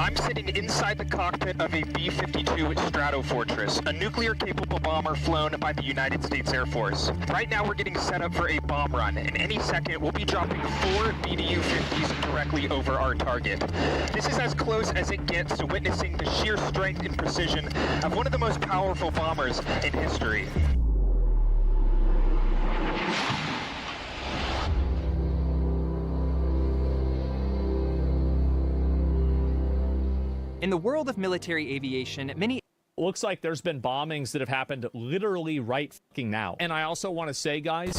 I'm sitting inside the cockpit of a B-52 Stratofortress, a nuclear-capable bomber flown by the United States Air Force. Right now we're getting set up for a bomb run, and any second we'll be dropping 4 BDU-50s directly over our target. This is as close as it gets to witnessing the sheer strength and precision of one of the most powerful bombers in history. In the world of military aviation, many looks like there's been bombings that have happened literally right fucking now. And I also want to say, guys,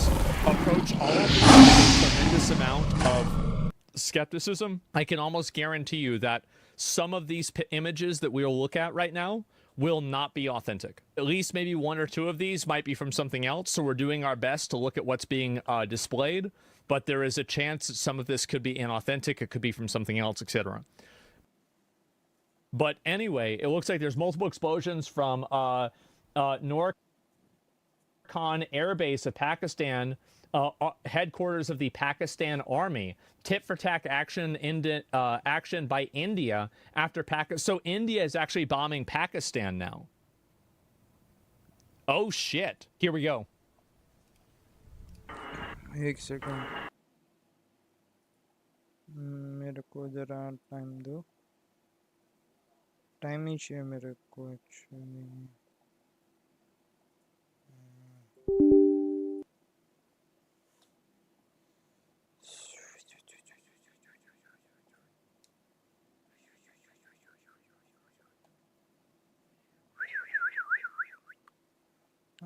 approach all of this with a tremendous amount of skepticism. I can almost guarantee you that some of these images that we'll look at right now will not be authentic. At least maybe 1 or 2 of these might be from something else, so we're doing our best to look at what's being displayed, but there is a chance that some of this could be inauthentic, it could be from something else, etc. But anyway, it looks like there's multiple explosions from North Khan Air Base of Pakistan, headquarters of the Pakistan Army. Tit-for-tat action by India after Pakistan. So India is actually bombing Pakistan now. Oh shit! Here we go. एक second मेरे को जरा time दो time ही चाहिए मेरे को actually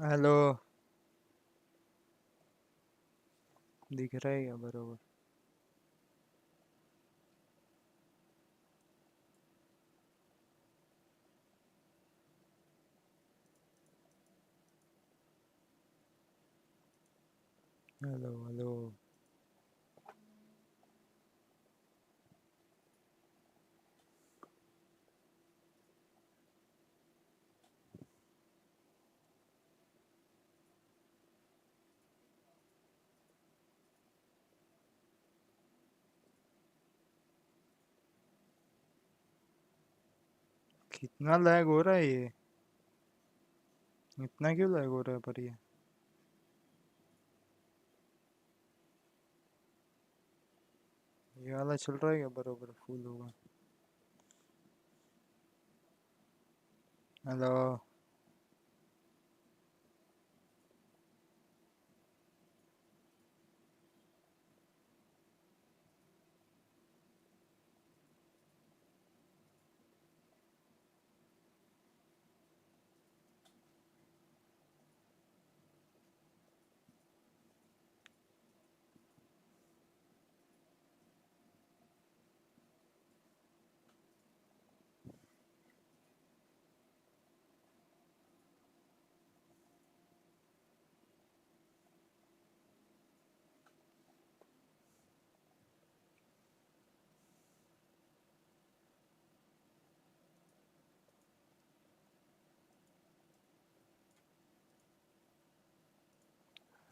hello दिख रहा है क्या बरोबर हेलो हेलो कितना लैग हो रहा है ये इतना क्यों लैग हो रहा है पर ये वाला चल रहा है क्या बरोबर फुल होगा हेलो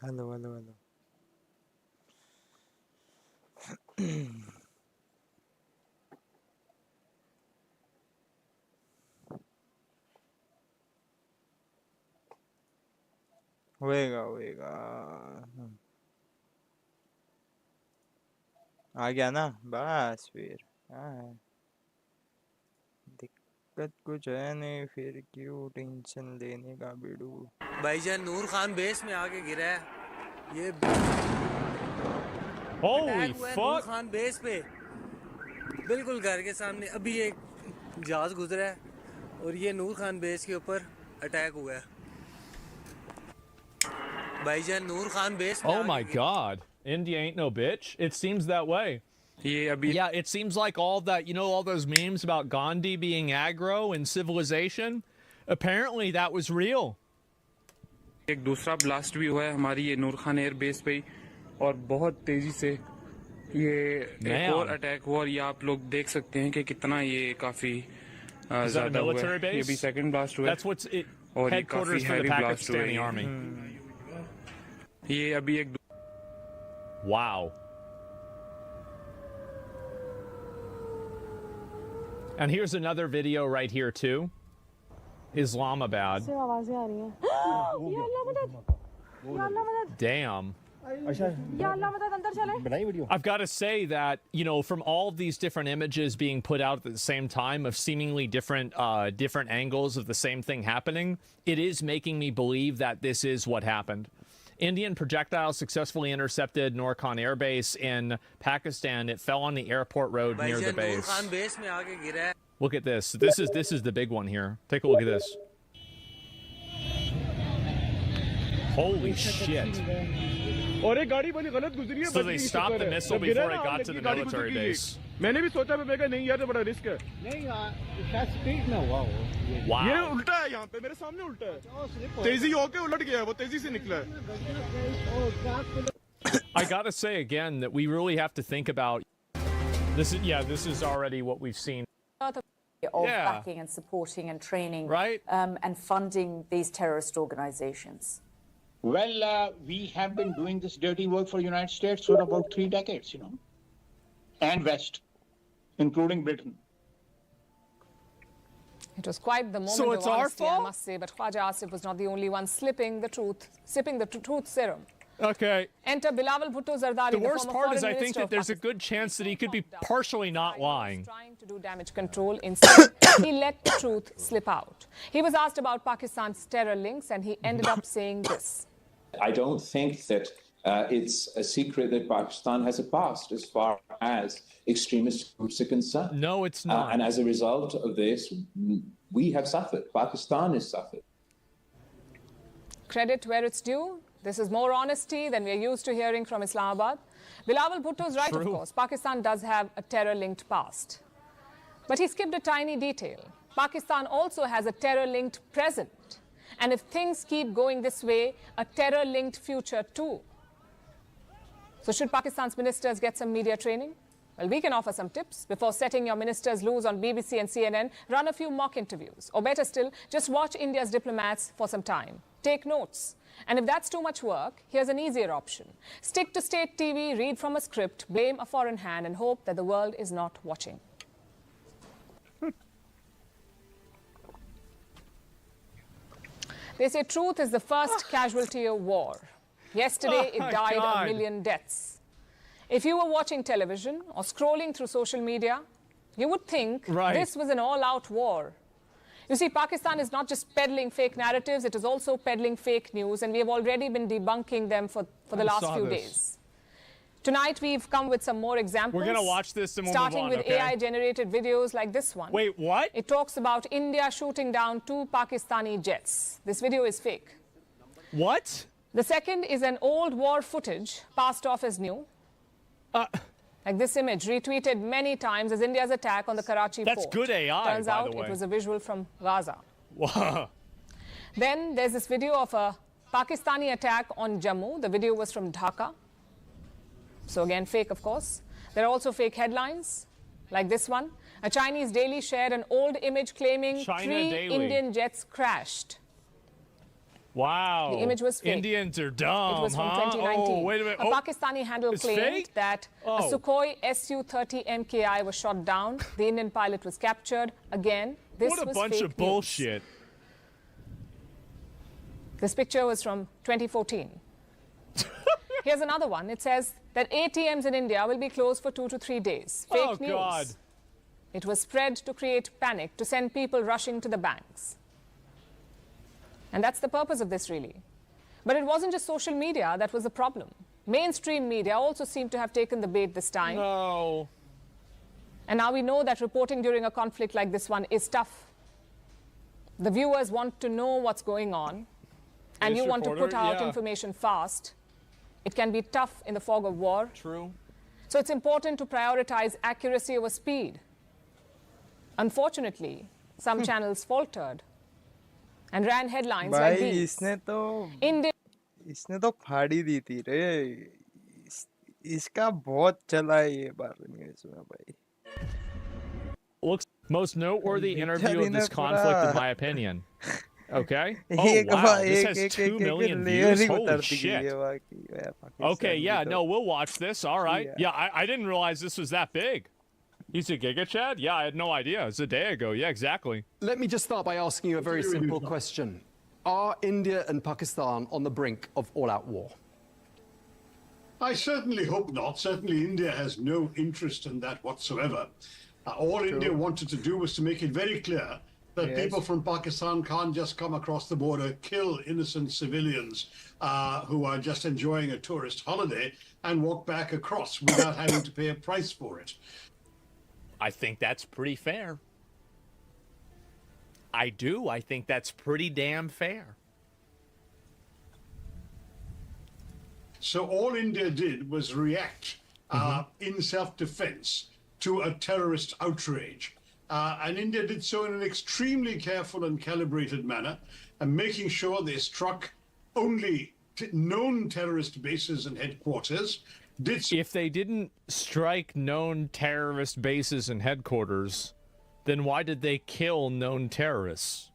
हेलो हेलो हेलो होएगा होएगा आ गया ना बस फिर हाँ दिक्कत कुछ है नहीं फिर क्यों टेंशन लेने का बेडू भाईजान नूर खान बेस में आके गिरा है ये Holy नूर fuck! खान बेस पे बिल्कुल घर के सामने अभी एक जहाज गुजरा है और ये नूर खान बेस के ऊपर अटैक हुआ है भाईजान नूर खान बेस में Oh my god. India ain't no bitch. It seems that way. Yeah, it seems like all that, you know, all those memes about Gandhi being aggro in civilization. Apparently that was real. एक दूसरा blast भी हुआ है हमारी ये नूर Khan air base पे और बहुत तेजी से ये एक और अटैक हुआ और ये आप लोग देख सकते हैं कि कितना ये काफी ज़्यादा हुआ है ये भी सेकंड ब्लास्ट हुआ है और ये काफी हैवी ब्लास्ट हुआ है ये अभी एक Wow. And here's another video right here too. Islamabad. Damn. I've got to say that, you know, from all of these different images being put out at the same time of seemingly different angles of the same thing happening, it is making me believe that this is what happened. Indian projectile successfully intercepted Norkhan Air Base in Pakistan. It fell on the airport road near the base. Look at this. This is the big one here. Take a look at this. Holy shit. So they stopped the missile before it got to the military base. मैंने भी सोचा मैं कहा नहीं यार तो बड़ा risk है नहीं यार शायद स्पीड में हुआ हो ये उल्टा है यहाँ पे मेरे सामने उल्टा है तेजी होके उलट गया है वो तेजी से निकला है I gotta say again that we really have to think about this. This is already what we've seen. Of backing and supporting and training, right? And funding these terrorist organizations. Well, we have been doing this dirty work for the United States for about 3 decades, you know, and West, including Britain. It was quite the moment of honesty, I must say, but Khwaja Asif was not the only one sipping the truth serum. Okay. Enter Bilawal Bhutto Zardari. The worst part is I think that there's a good chance that he could be partially not lying. He was trying to do damage control. Instead, he let the truth slip out. He was asked about Pakistan's terror links and he ended up saying this. I don't think that it's a secret that Pakistan has a past as far as extremist groups are concerned. No, it's not. And as a result of this, we have suffered. Pakistan has suffered. Credit where it's due. This is more honesty than we're used to hearing from Islamabad. Bilawal Bhutto is right, of course. Pakistan does have a terror-linked past. But he skipped a tiny detail. Pakistan also has a terror-linked present. And if things keep going this way, a terror-linked future too. So should Pakistan's ministers get some media training? Well, we can offer some tips. Before setting your ministers loose on BBC and CNN, run a few mock interviews. Or better still, just watch India's diplomats for some time. Take notes. And if that's too much work, here's an easier option. Stick to state TV, read from a script, blame a foreign hand, and hope that the world is not watching. They say truth is the first casualty of war. Yesterday, it died a million deaths. If you were watching television or scrolling through social media, you would think this was an all-out war. You see, Pakistan is not just peddling fake narratives, it is also peddling fake news, and we have already been debunking them for the last few days. Tonight, we've come with some more examples. We're going to watch this and we'll starting move on, with AI-generated videos like this one. Wait, what? It talks about India shooting down 2 Pakistani jets. This video is fake. What? The second is an old war footage passed off as new. Like this image, retweeted many times as India's attack on the Karachi port. That's good AI, Turns by out the way. it was a visual from Gaza. Wow. Then there's this video of a Pakistani attack on Jammu. The video was from Dhaka. So again, fake, of course. There are also fake headlines, like this one. A Chinese daily shared an old image claiming 3 Indian jets crashed. Wow. The image was fake. Indians are dumb, It was from 2019. Oh, wait a minute. A Pakistani handle claimed that a Sukhoi Su-30 MKI was shot down. The Indian pilot was captured. Again, this was fake What a bunch of bullshit. This picture was from 2014. Here's another one. It says that ATMs in India will be closed for 2 to 3 days. Fake news. God. It was spread to create panic, to send people rushing to the banks. And that's the purpose of this, really. But it wasn't just social media that was the problem. Mainstream media also seemed to have taken the bait this time. No. And now we know that reporting during a conflict like this one is tough. The viewers want to know what's going on, and you want to put out information fast. It can be tough in the fog of war. True. So it's important to prioritize accuracy over speed. Unfortunately, some channels faltered and ran headlines like these. इसने तो फाड़ी दी थी रे इसका बहुत चला है ये बार न्यूज़ में भाई Looks most noteworthy interview of this conflict, in my opinion. Okay. Oh, wow. This has 2 million views. Holy shit. Okay, yeah, no, we'll watch this. All right. Yeah, I didn't realize this was that big. He's a Giga Chad? Yeah, I had no idea. It's a day ago. Yeah, exactly. Let me just start by asking you a very simple question. Are India and Pakistan on the brink of all-out war? I certainly hope not. Certainly India has no interest in that whatsoever. All India wanted to do was to make it very clear that people from Pakistan can't just come across the border, kill innocent civilians who are just enjoying a tourist holiday and walk back across without having to pay a price for it. I think that's pretty fair. I do. I think that's pretty damn fair. So all India did was react in self-defense to a terrorist outrage. And India did so in an extremely careful and calibrated manner, and making sure they struck only known terrorist bases and headquarters. If they didn't strike known terrorist bases and headquarters, then why did they kill known terrorists?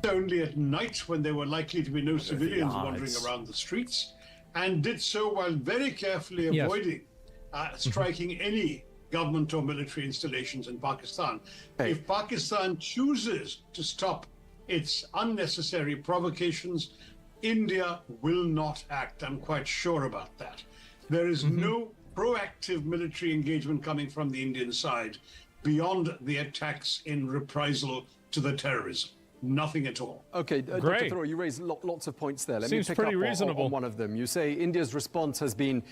Only at night when there were likely to be no civilians wandering around the streets, and did so while very carefully avoiding striking any government or military installations in Pakistan. If Pakistan chooses to stop its unnecessary provocations, India will not act. I'm quite sure about that. There is no proactive military engagement coming from the Indian side beyond the attacks in reprisal to the terrorism. Nothing at all. Okay, Dr. Thoreau, you raised lots of points there. Let Seems me pick pretty up reasonable. on one of them. You say India's response has been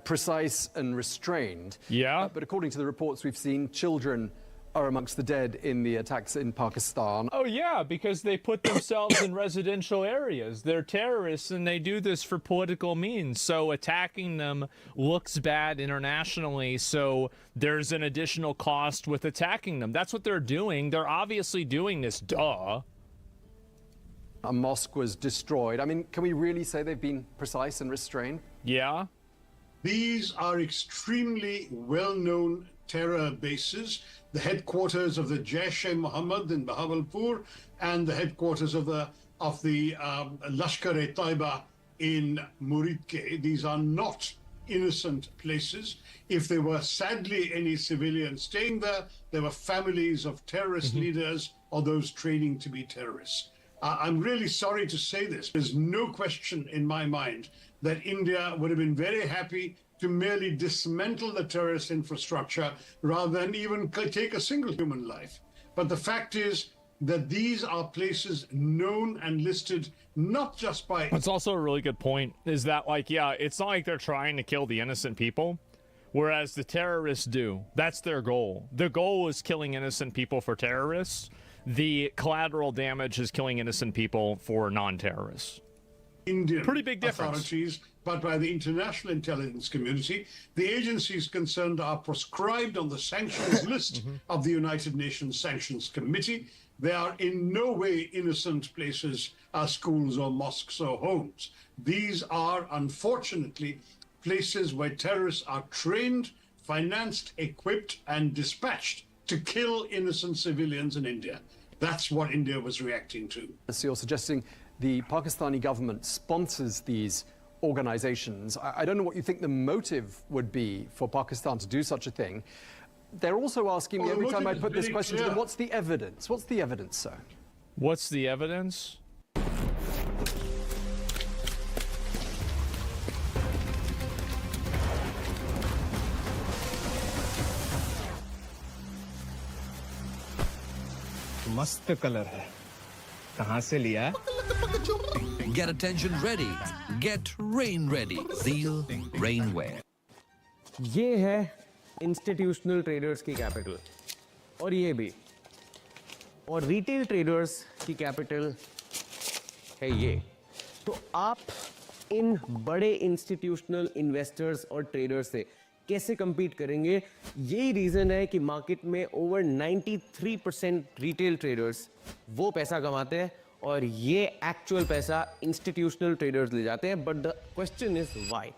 precise and restrained. Yeah. But according to the reports we've seen, children are amongst the dead in the attacks in Pakistan. Oh, yeah, because they put themselves in residential areas. They're terrorists, and they do this for political means. So attacking them looks bad internationally, so there's an additional cost with attacking them. That's what they're doing. They're obviously doing this, duh. A mosque was destroyed. I mean, can we really say they've been precise and restrained? Yeah. These are extremely well-known terror bases, the headquarters of the Jaish-e-Mohammed in Bahawalpur and the headquarters of the Lashkar-e-Taiba in Muridke. These are not innocent places. If there were sadly any civilians staying there, there were families of terrorist leaders or those training to be terrorists. I'm really sorry to say this. There's no question in my mind that India would have been very happy to merely dismantle the terrorist infrastructure rather than even take a single human life. But the fact is that these are places known and listed not just by... That's also a really good point, is that, like, yeah, it's not like they're trying to kill the innocent people, whereas the terrorists do. That's their goal. The goal is killing innocent people for terrorists. The collateral damage is killing innocent people for non-terrorists. Indian pretty big difference. Authorities, but by the international intelligence community. The agencies concerned are proscribed on the sanctions list of the United Nations Sanctions Committee. They are in no way innocent places, schools or mosques or homes. These are, unfortunately, places where terrorists are trained, financed, equipped, and dispatched to kill innocent civilians in India. That's what India was reacting to. So you're suggesting the Pakistani government sponsors these organizations. I don't know what you think the motive would be for Pakistan to do such a thing. They're also asking me every time I put this question to them, what's the evidence? What's the evidence, sir? What's the evidence? मस्त colour है कहां से लिया Get attention ready. Get rain ready. Zeal Rainwear. ये है institutional traders की capital और ये भी और रिटेल ट्रेडर्स की कैपिटल है ये तो आप इन बड़े इंस्टीट्यूशनल इन्वेस्टर्स और ट्रेडर्स से कैसे compete करेंगे यही रीजन है कि मार्केट में ओवर 93% रिटेल ट्रेडर्स वो पैसा कमाते हैं और ये एक्चुअल पैसा इंस्टीट्यूशनल ट्रेडर्स ले जाते हैं but the question is why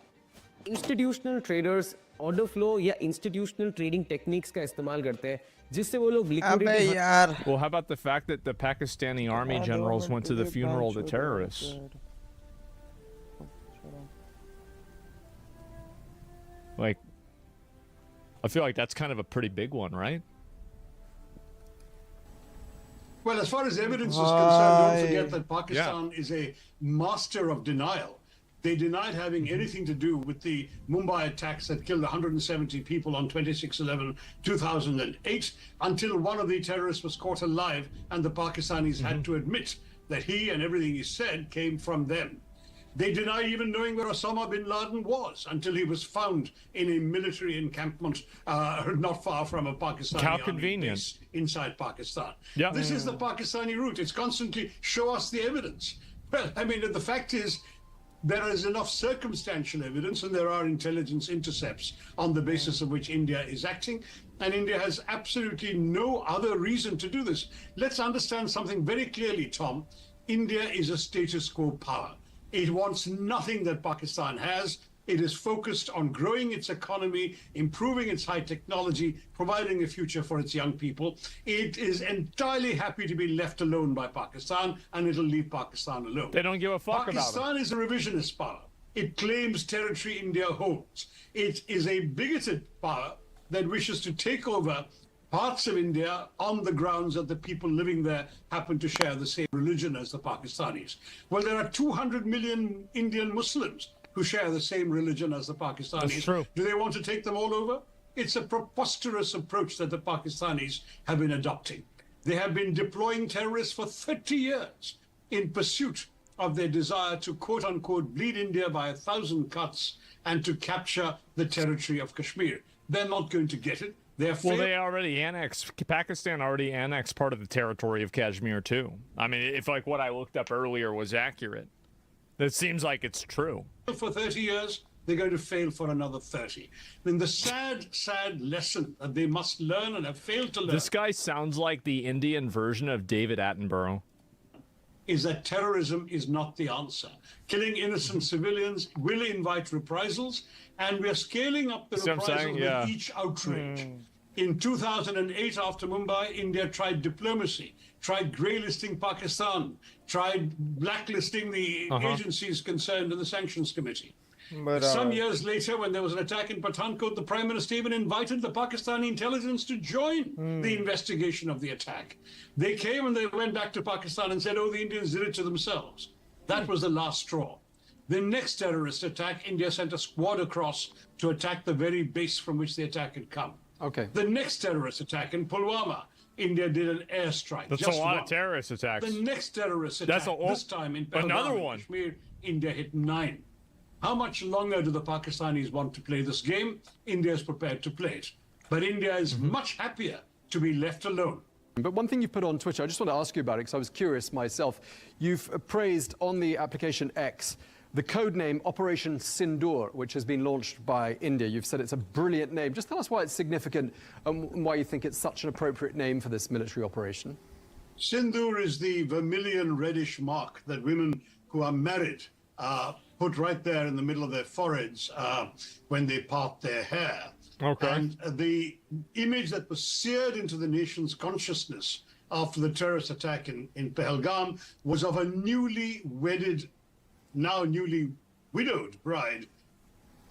institutional traders order flow या institutional trading techniques का इस्तेमाल करते हैं जिससे वो लोग liquidity Well, how about the fact that the Pakistani army generals went to the funeral of the terrorists? Like, I feel like that's kind of a pretty big one, right? Well, as far as evidence is concerned, don't forget that Pakistan is a master of denial. They denied having anything to do with the Mumbai attacks that killed 170 people on 26/11/2008 until one of the terrorists was caught alive and the Pakistanis had to admit that he and everything he said came from them. They denied even knowing where Osama bin Laden was until he was found in a military encampment not far from a Pakistani army base inside Pakistan. Yeah. This is the Pakistani route. It's constantly show us the evidence. Well, I mean, the fact is, there is enough circumstantial evidence and there are intelligence intercepts on the basis of which India is acting. And India has absolutely no other reason to do this. Let's understand something very clearly, Tom. India is a status quo power. It wants nothing that Pakistan has. It is focused on growing its economy, improving its high technology, providing a future for its young people. It is entirely happy to be left alone by Pakistan, and it'll leave Pakistan alone. They don't give a fuck about it. Pakistan is a revisionist power. It claims territory India holds. It is a bigoted power that wishes to take over parts of India on the grounds that the people living there happen to share the same religion as the Pakistanis. Well, there are 200 million Indian Muslims who share the same religion as the Pakistanis. That's true. Do they want to take them all over? It's a preposterous approach that the Pakistanis have been adopting. They have been deploying terrorists for 30 years in pursuit of their desire to, quote unquote, bleed India by 1,000 cuts and to capture the territory of Kashmir. They're not going to get it. Well, they already annexed, Pakistan already annexed part of the territory of Kashmir, too. I mean, if like what I looked up earlier was accurate, it seems like it's true. For 30 years, they're going to fail for another 30. Then the sad, sad lesson that they must learn and have failed to learn. This guy sounds like the Indian version of David Attenborough. Is that terrorism is not the answer. Killing innocent civilians will invite reprisals, and we're scaling up the reprisals with each outrage. In 2008, after Mumbai, India tried diplomacy, tried grey-listing Pakistan, tried blacklisting the agencies concerned in the Sanctions Committee. Some years later, when there was an attack in Pathankot, the Prime Minister even invited the Pakistani intelligence to join the investigation of the attack. They came and they went back to Pakistan and said, oh, the Indians did it to themselves. That was the last straw. The next terrorist attack, India sent a squad across to attack the very base from which the attack had come. Okay. The next terrorist attack in Pulwama, India did an airstrike. That's a lot of terrorist attacks. The next terrorist attack, this time in Pahalgam, Kashmir, India hit 9. How much longer do the Pakistanis want to play this game? India is prepared to play it. But India is much happier to be left alone. But one thing you put on Twitter, I just want to ask you about it because I was curious myself. You've praised on the application X the code name Operation Sindoor, which has been launched by India. You've said it's a brilliant name. Just tell us why it's significant and why you think it's such an appropriate name for this military operation. Sindoor is the vermilion reddish mark that women who are married put right there in the middle of their foreheads when they part their hair. Okay. And the image that was seared into the nation's consciousness after the terrorist attack in Pahalgam was of a newly wedded, now newly widowed bride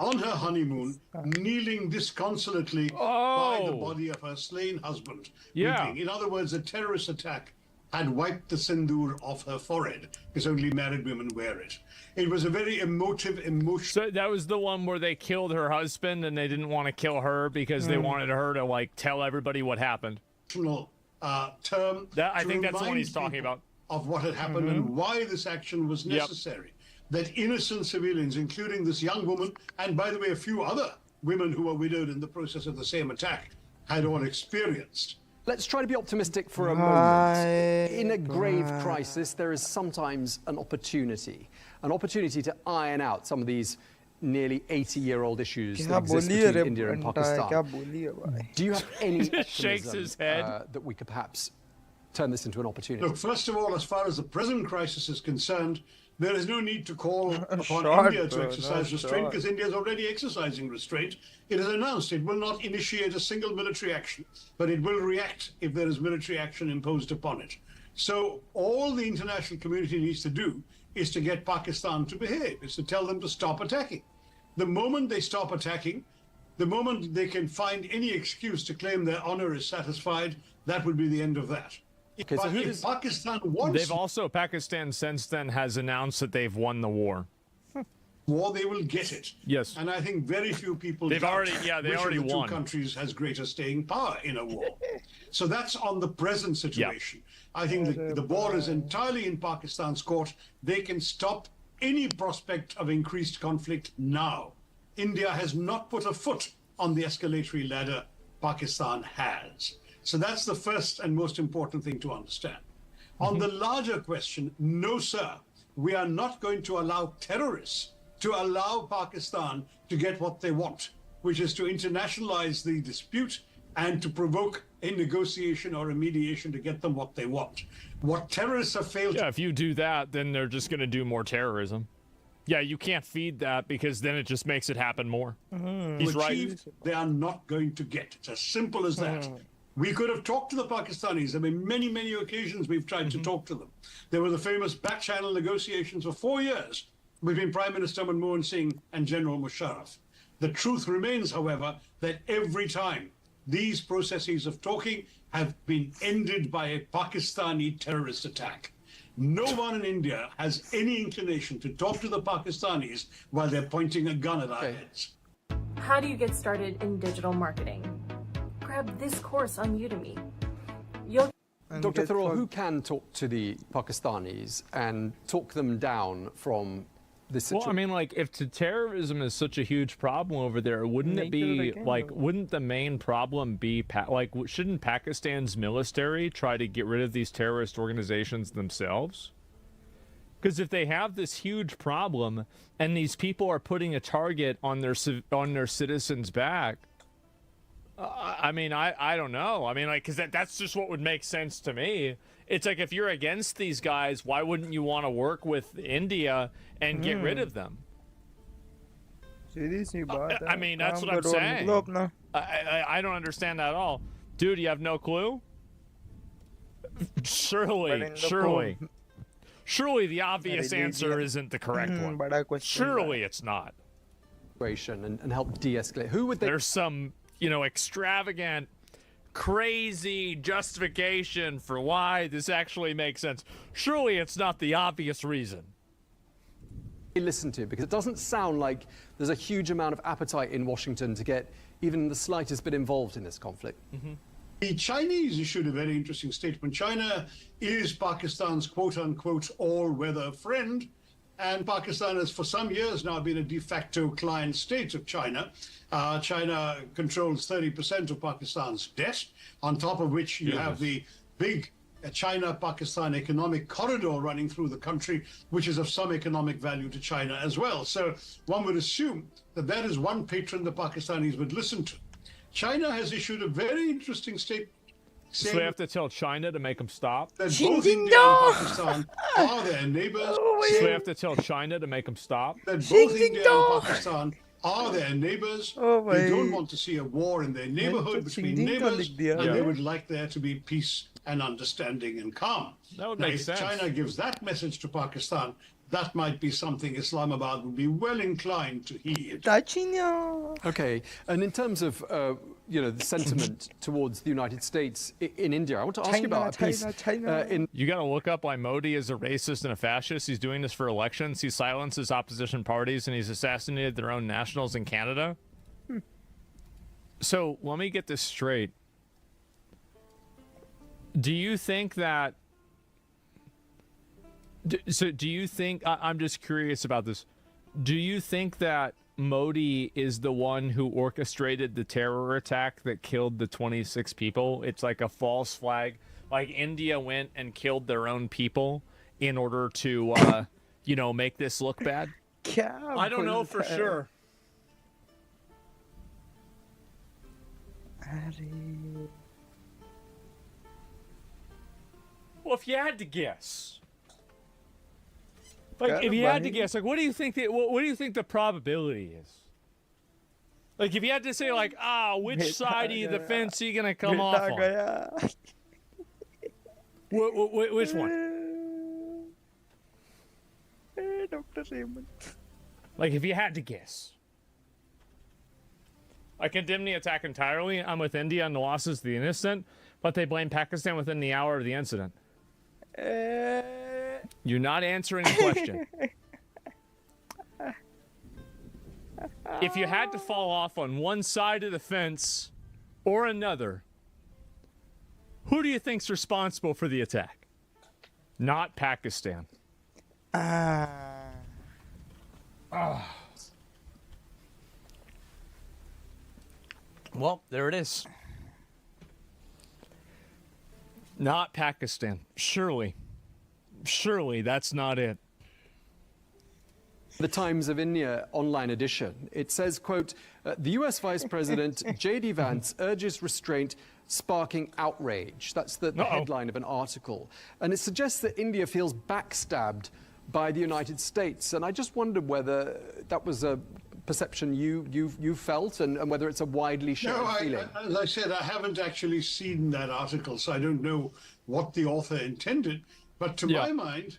on her honeymoon, kneeling disconsolately by the body of her slain husband. Weeping. In other words, a terrorist attack had wiped the sindoor off her forehead, because only married women wear it. It was a very emotional... So that was the one where they killed her husband and they didn't want to kill her because they wanted her to, like, tell everybody what happened. Term I think that's the one he's talking about. Of what had happened and why this action was necessary. That innocent civilians, including this young woman, and by the way, a few other women who were widowed in the process of the same attack, had all experienced. Let's try to be optimistic for a moment. In a grave crisis, there is sometimes an opportunity to iron out some of these nearly 80-year-old issues that exist between India and Pakistan. Do you have any optimism that we could perhaps turn this into an opportunity? Look, first of all, as far as the present crisis is concerned, There is no need to call upon Short, India to bro, exercise no, restraint short. because India is already exercising restraint. It has announced it will not initiate a single military action, but it will react if there is military action imposed upon it. So all the international community needs to do is to get Pakistan to behave, is to tell them to stop attacking. The moment they stop attacking, the moment they can find any excuse to claim their honor is satisfied, that would be the end of that. Okay, But if Pakistan wants Pakistan since then has announced that they've won the war. war, they will get it. Yes. And I think very few people They've doubt already- yeah, they which already of the won. two countries has greater staying power in a war. So that's on the present situation. I think the ball is entirely in Pakistan's court. They can stop any prospect of increased conflict now. India has not put a foot on the escalatory ladder. Pakistan has. So that's the first and most important thing to understand. On the larger question, no, sir, we are not going to allow terrorists to allow Pakistan to get what they want, which is to internationalize the dispute and to provoke a negotiation or a mediation to get them what they want. What terrorists have failed Yeah, if you do that, then they're just going to do more terrorism. Yeah, you can't feed that because then it just makes it happen more. He's to right. achieve, they are not going to get. It's as simple as that. We could have talked to the Pakistanis. I mean, many, many occasions we've tried to talk to them. There were the famous back-channel negotiations for 4 years between Prime Minister Manmohan Singh and General Musharraf. The truth remains, however, that every time these processes of talking have been ended by a Pakistani terrorist attack. No one in India has any inclination to talk to the Pakistanis while they're pointing a gun at our heads. How do you get started in digital marketing? Grab this course on Udemy. You'll Dr. Thoreau, who can talk to the Pakistanis and talk them down from this situation? Well, I mean, like, if terrorism is such a huge problem over there, wouldn't it be, like, wouldn't the main problem be, shouldn't Pakistan's military try to get rid of these terrorist organizations themselves? Because if they have this huge problem and these people are putting a target on their citizens' back, I mean, I don't know. I mean, like, because that's just what would make sense to me. It's like, if you're against these guys, why wouldn't you want to work with India and get rid of them? I mean, that's what I'm saying. I don't understand that at all. Dude, you have no clue? Surely the obvious answer isn't the correct one. Surely it's not. And help de-escalate. Who would they... There's some, extravagant, crazy justification for why this actually makes sense. Surely it's not the obvious reason. Listen to, because it doesn't sound like there's a huge amount of appetite in Washington to get even the slightest bit involved in this conflict. The Chinese issued a very interesting statement. China is Pakistan's quote-unquote all-weather friend, and Pakistan has for some years now been a de facto client state of China. China controls 30% of Pakistan's debt, on top of which you have the big China-Pakistan economic corridor running through the country, which is of some economic value to China as well. So one would assume that that is one patron the Pakistanis would listen to. China has issued a very interesting statement. So they have to tell China to make them stop? That both India and Pakistan are their neighbors. So they have to tell China to make them stop? That both India and Pakistan are their neighbors. They don't want to see a war in their neighborhood between neighbors, and they would like there to be peace and understanding and calm. That would now, make if sense. China gives that message to Pakistan, that might be something Islamabad would be well inclined to heed. Okay, and in terms of the sentiment towards the United States in India, I want to ask you about a piece You got to look up why Modi is a racist and a fascist. He's doing this for elections. He silences opposition parties and he's assassinated their own nationals in Canada. So let me get this straight. Do you think that... do you think... I'm just curious about this. Do you think that Modi is the one who orchestrated the terror attack that killed the 26 people? It's like a false flag. Like India went and killed their own people in order to, make this look bad? I don't know for sure. Well, if you had to guess. Like, if you had to guess, like, what do you think the probability is? Like, if you had to say, like, which side of the fence are you gonna come off on? Which one? Dr. Raymond. Like, if you had to guess. I condemn the attack entirely. I'm with India on the losses of the innocent, but they blame Pakistan within the hour of the incident. You're not answering the question. If you had to fall off on one side of the fence or another, who do you think's responsible for the attack? Not Pakistan. Well, there it is. Not Pakistan. Surely that's not it. The Times of India online edition. It says, quote, the US Vice President J.D. Vance urges restraint, sparking outrage. That's the headline of an article. And it suggests that India feels backstabbed by the United States. And I just wondered whether that was a perception you felt and whether it's a widely shared feeling. As I said, I haven't actually seen that article, so I don't know what the author intended. But to my mind,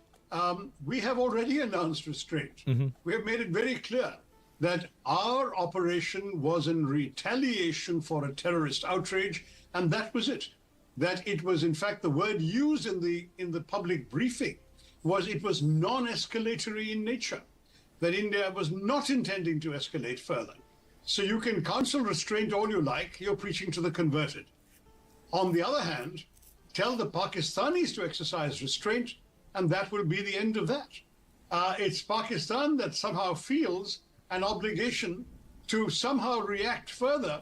we have already announced restraint. We have made it very clear that our operation was in retaliation for a terrorist outrage, and that was it. That it was, in fact, the word used in the public briefing was it was non-escalatory in nature, that India was not intending to escalate further. So you can counsel restraint all you like, you're preaching to the converted. On the other hand, tell the Pakistanis to exercise restraint, and that will be the end of that. It's Pakistan that somehow feels an obligation to somehow react further.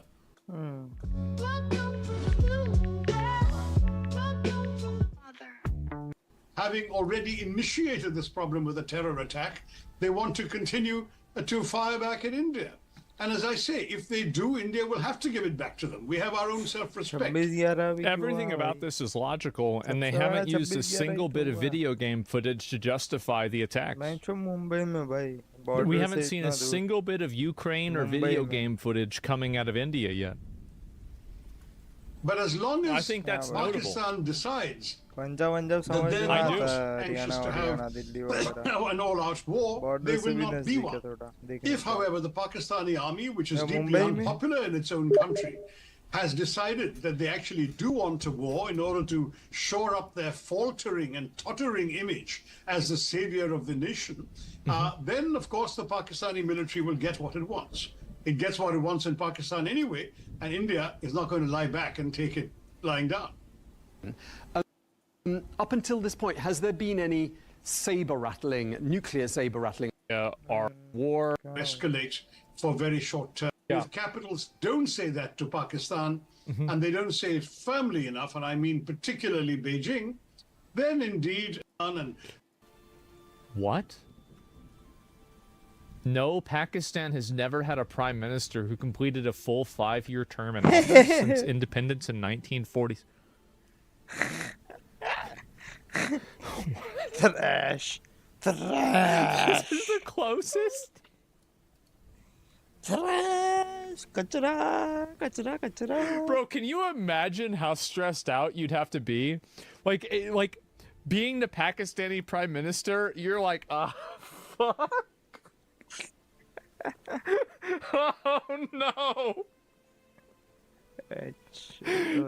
Having already initiated this problem with a terror attack, they want to continue to fire back at India. And as I say, if they do, India will have to give it back to them. We have our own self-respect. Everything about this is logical, and they haven't used a single bit of video game footage to justify the attacks. We haven't seen a single bit of Ukraine or video game footage coming out of India yet. But as long as I think that's Pakistan decides that they're not anxious to have an all-out war, they will not be one. If, however, the Pakistani army, which is deeply unpopular in its own country, has decided that they actually do want a war in order to shore up their faltering and tottering image as the savior of the nation, then, of course, the Pakistani military will get what it wants. It gets what it wants in Pakistan anyway, and India is not going to lie back and take it lying down. Up until this point, has there been any saber-rattling, nuclear saber-rattling? Our war escalate for very short term. If capitals don't say that to Pakistan, and they don't say it firmly enough, and I mean particularly Beijing, then indeed... What? No, Pakistan has never had a prime minister who completed a full 5-year term in office since independence in 1940s. Trash. This is the closest? Trash. Kachra. Kachra. Kachra. Bro, can you imagine how stressed out you'd have to be? Like being the Pakistani prime minister, you're like, fuck. Oh no.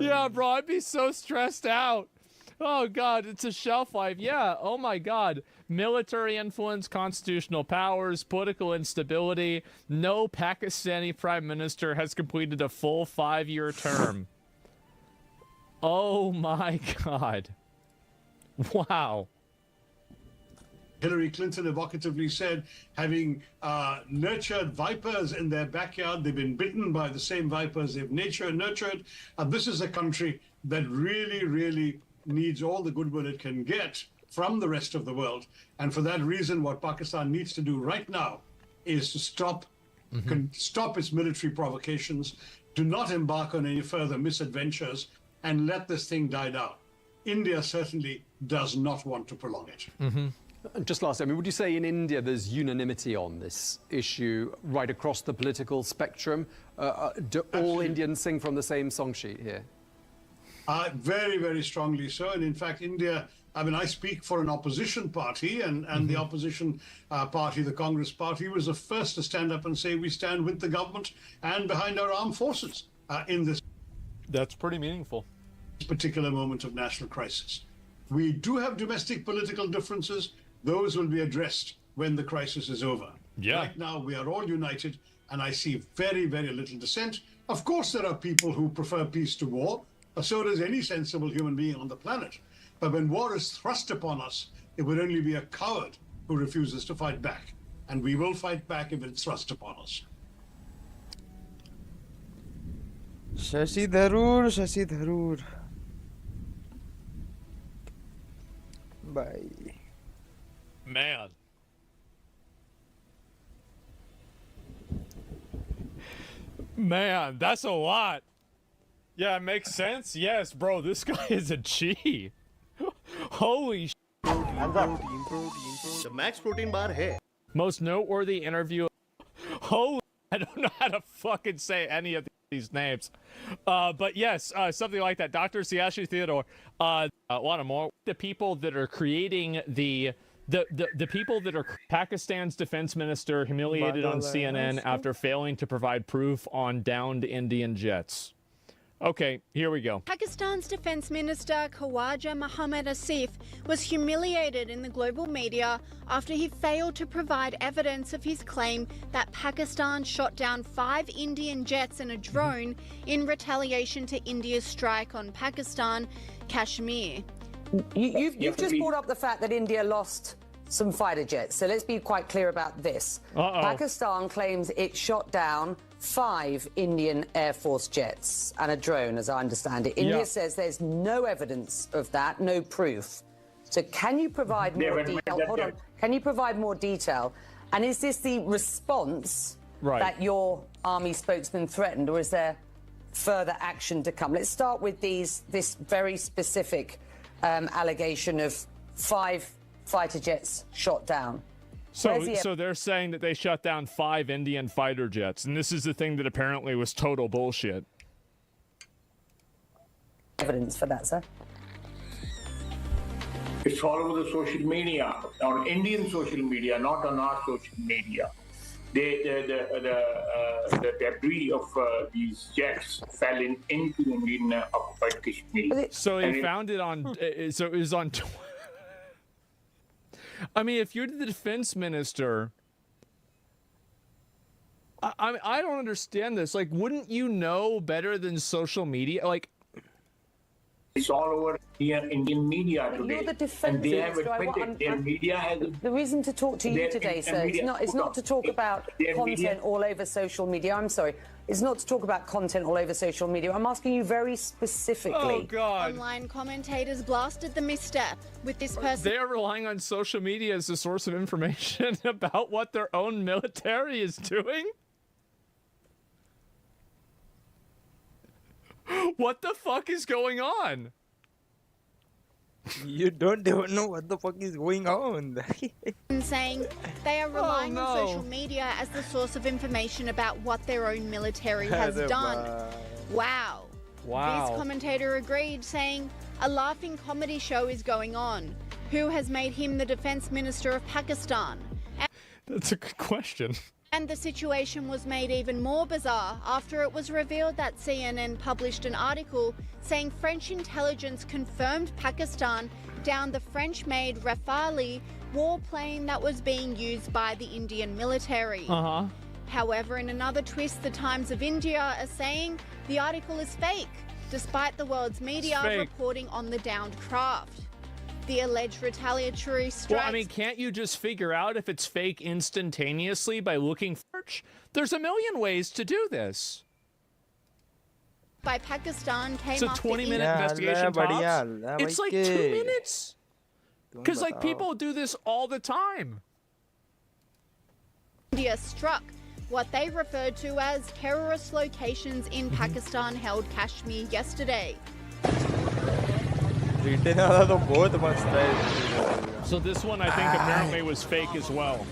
Yeah, bro, I'd be so stressed out. Oh god, it's a shelf life. Yeah, oh my god. Military influence, constitutional powers, political instability. No Pakistani prime minister has completed a full 5-year term. Oh my god. Wow. Hillary Clinton evocatively said, having nurtured vipers in their backyard, they've been bitten by the same vipers they've nurtured. This is a country that really, really needs all the goodwill it can get from the rest of the world. And for that reason, what Pakistan needs to do right now is to stop its military provocations, do not embark on any further misadventures, and let this thing die down. India certainly does not want to prolong it. And just lastly, I mean, would you say in India there's unanimity on this issue right across the political spectrum? Do all Indians sing from the same song sheet here? Very, very strongly so. And in fact, India, I mean, I speak for an opposition party, and the opposition party, the Congress party, was the first to stand up and say we stand with the government and behind our armed forces in this. That's pretty meaningful. Particular moment of national crisis. We do have domestic political differences. Those will be addressed when the crisis is over. Yeah. Right now, we are all united, and I see very, very little dissent. Of course, there are people who prefer peace to war. So does any sensible human being on the planet. But when war is thrust upon us, it would only be a coward who refuses to fight back. And we will fight back if it's thrust upon us. Shashi Tharoor, Shashi Tharoor. Bye. Man. Man, that's a lot. Yeah, it makes sense. Yes, bro, this guy is a G. Holy sh**. The max protein bar hai. Most noteworthy interview. Holy, I don't know how to fucking say any of these names. But yes, something like that. Dr. Siashi Theodore, a lot of more. The people that are creating the people that are Pakistan's defense minister humiliated on CNN after failing to provide proof on downed Indian jets. Okay, here we go. Pakistan's Defense Minister Khawaja Mohammad Asif was humiliated in the global media after he failed to provide evidence of his claim that Pakistan shot down 5 Indian jets and a drone in retaliation to India's strike on Pakistan, Kashmir. You've just brought up the fact that India lost some fighter jets, so let's be quite clear about this. Pakistan claims it shot down 5 Indian Air Force jets and a drone, as I understand it. India says there's no evidence of that, no proof. So can you provide more detail? Hold on. Can you provide more detail? And is this the response that your army spokesman threatened, or is there further action to come? Let's start with this very specific allegation of 5 fighter jets shot down. So they're saying that they shut down 5 Indian fighter jets, and this is the thing that apparently was total bullshit. Evidence for that, sir? It's all over the social media, on Indian social media, not on our social media. The debris of these jets fell into Indian occupied Kashmir. So they found it on. So it was on. I mean, if you're the defense minister, I don't understand this. Like, wouldn't you know better than social media? Like, it's all over Indian media today. You're the defense and they have minister. admitted their media has... The reason to talk to you today, sir, it's not to talk about content all over social media. I'm sorry. It's not to talk about content all over social media. I'm asking you very specifically. Oh, God. Online commentators blasted the misstep with this person. They're relying on social media as a source of information about what their own military is doing? What the fuck is going on? You don't even know what the fuck is going on. Saying they are relying on social media as the source of information about what their own military has done. Wow. This commentator agreed, saying a laughing comedy show is going on. Who has made him the defense minister of Pakistan? That's a good question. And the situation was made even more bizarre after it was revealed that CNN published an article saying French intelligence confirmed Pakistan downed the French-made Rafale warplane that was being used by the Indian military. However, in another twist, the Times of India are saying the article is fake, despite the world's media reporting on the downed craft. The alleged retaliatory strikes... Well, I mean, can't you just figure out if it's fake instantaneously by looking for it? There's a million ways to do this. By Pakistan came it's a 20-minute investigation tops. It's like 2 minutes. Because, like, people do this all the time. India struck what they referred to as terrorist locations in Pakistan-held Kashmir yesterday. Britain वाला तो बहुत मस्त है. So this one I think apparently was fake as well.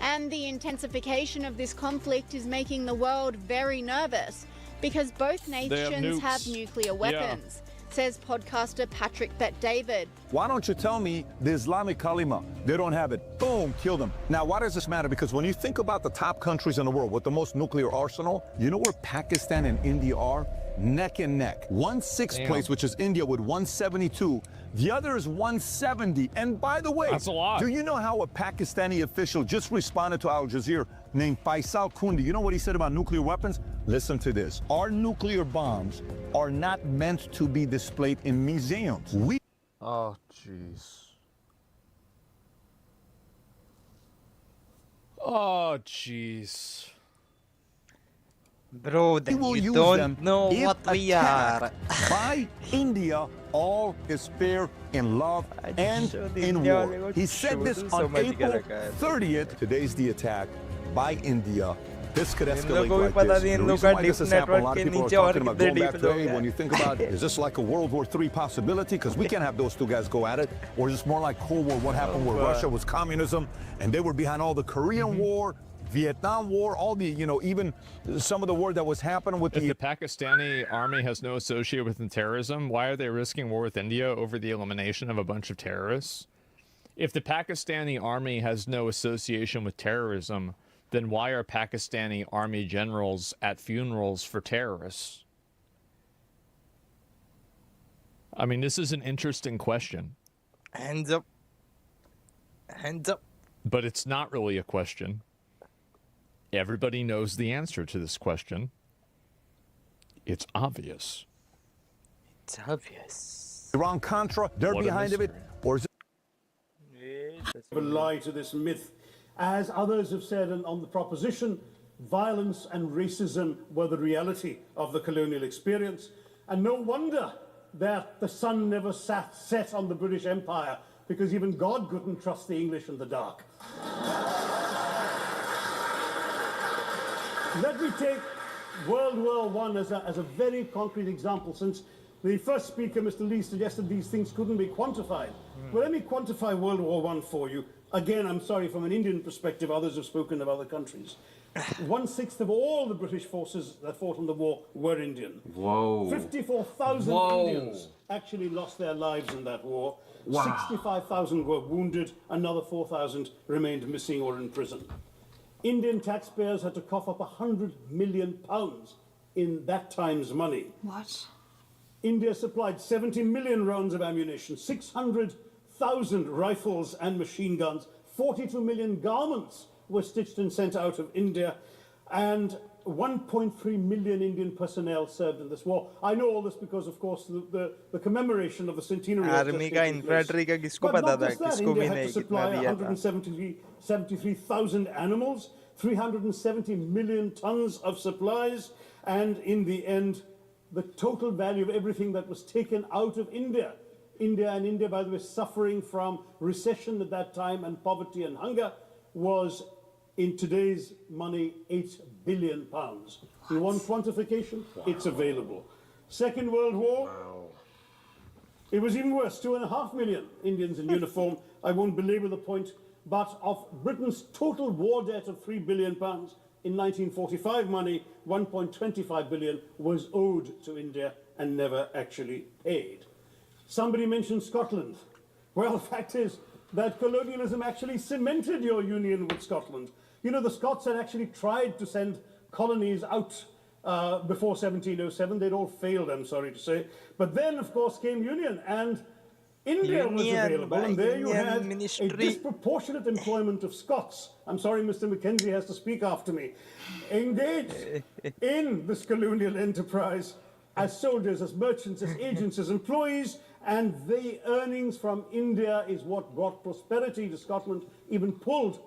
And the intensification of this conflict is making the world very nervous because both nations have nuclear weapons, says podcaster Patrick Bet-David. Why don't you tell me the Islamic Kalima? They don't have it. Boom, kill them. Now, why does this matter? Because when you think about the top countries in the world with the most nuclear arsenal, you know where Pakistan and India are? Neck and neck. 1/6 place, which is India with 172. The other is 170. And by the way, that's a lot. Do you know how a Pakistani official just responded to Al Jazeera named Faisal Kundi? You know what he said about nuclear weapons? Listen to this. Our nuclear bombs are not meant to be displayed in museums. Oh, jeez. Oh, jeez. Bro, then you don't know what we are. By India, all is fair in love and in war. He said this on April 30th. Today's the attack byDia. This could escalate like this. The reason why this has happened, a lot of people are talking about going back to A. When you think about it, is this like a World War III possibility? Because we can't have those two guys go at it. Or is this more like Cold War, what happened where Russia was communism and they were behind all the Korean War, Vietnam War, all the, you know, even some of the war that was happening with If the Pakistani army has no association with terrorism, why are they risking war with India over the elimination of a bunch of terrorists? If the Pakistani army has no association with terrorism, then why are Pakistani army generals at funerals for terrorists? I mean, this is an interesting question. Hands up. Hands up. But it's not really a question. Everybody knows the answer to this question. It's obvious. It's obvious. Iran-Contra, they're behind of it, or is it a lie to this myth? As others have said on the proposition, violence and racism were the reality of the colonial experience. And no wonder that the sun never set on the British Empire, because even God couldn't trust the English in the dark. Let me take World War I as a very concrete example, since the first speaker, Mr. Lee, suggested these things couldn't be quantified. Well, let me quantify World War I for you. Again, I'm sorry, from an Indian perspective, others have spoken of other countries. 1/6 of all the British forces that fought in the war were Indian. Whoa. 54,000 Indians actually lost their lives in that war. Wow. 65,000 were wounded. Another 4,000 remained missing or in prison. Indian taxpayers had to cough up £100 million in that time's money. What? India supplied 70 million rounds of ammunition, 600,000 rifles and machine guns, 42 million garments were stitched and sent out of India, and 1.3 million Indian personnel served in this war. I know all this because, of course, the commemoration of the centenary. Army का infantry का किसको पता था, किसको भी नहीं, कितना दिया था. 173,000 animals, 370 million tons of supplies, and in the end, the total value of everything that was taken out of India. India, by the way, suffering from recession at that time and poverty and hunger, was in today's money £8 billion. You want quantification? Wow. It's available. Second World War, wow. It was even worse, 2.5 million Indians in uniform. I won't belabor the point, but of Britain's total war debt of £3 billion, in 1945 money, 1.25 billion was owed to India and never actually paid. Somebody mentioned Scotland. Well, the fact is that colonialism actually cemented your union with Scotland. You know, the Scots had actually tried to send colonies out before 1707. They'd all failed, I'm sorry to say. But then, of course, came Union, and India was available, and there you had a disproportionate employment of Scots. I'm sorry, Mr. Mackenzie has to speak after me. Engaged in this colonial enterprise as soldiers, as merchants, as agents, as employees, and the earnings from India is what brought prosperity to Scotland, even pulled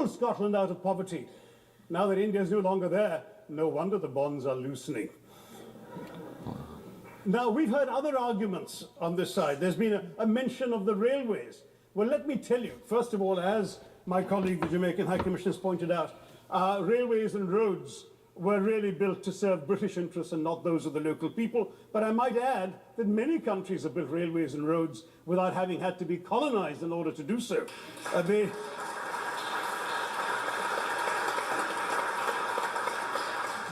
Scotland out of poverty. Now that India is no longer there, no wonder the bonds are loosening. Now, we've heard other arguments on this side. There's been a mention of the railways. Well, let me tell you, first of all, as my colleague, the Jamaican High Commissioner, has pointed out, railways and roads were really built to serve British interests and not those of the local people. But I might add that many countries have built railways and roads without having had to be colonized in order to do so.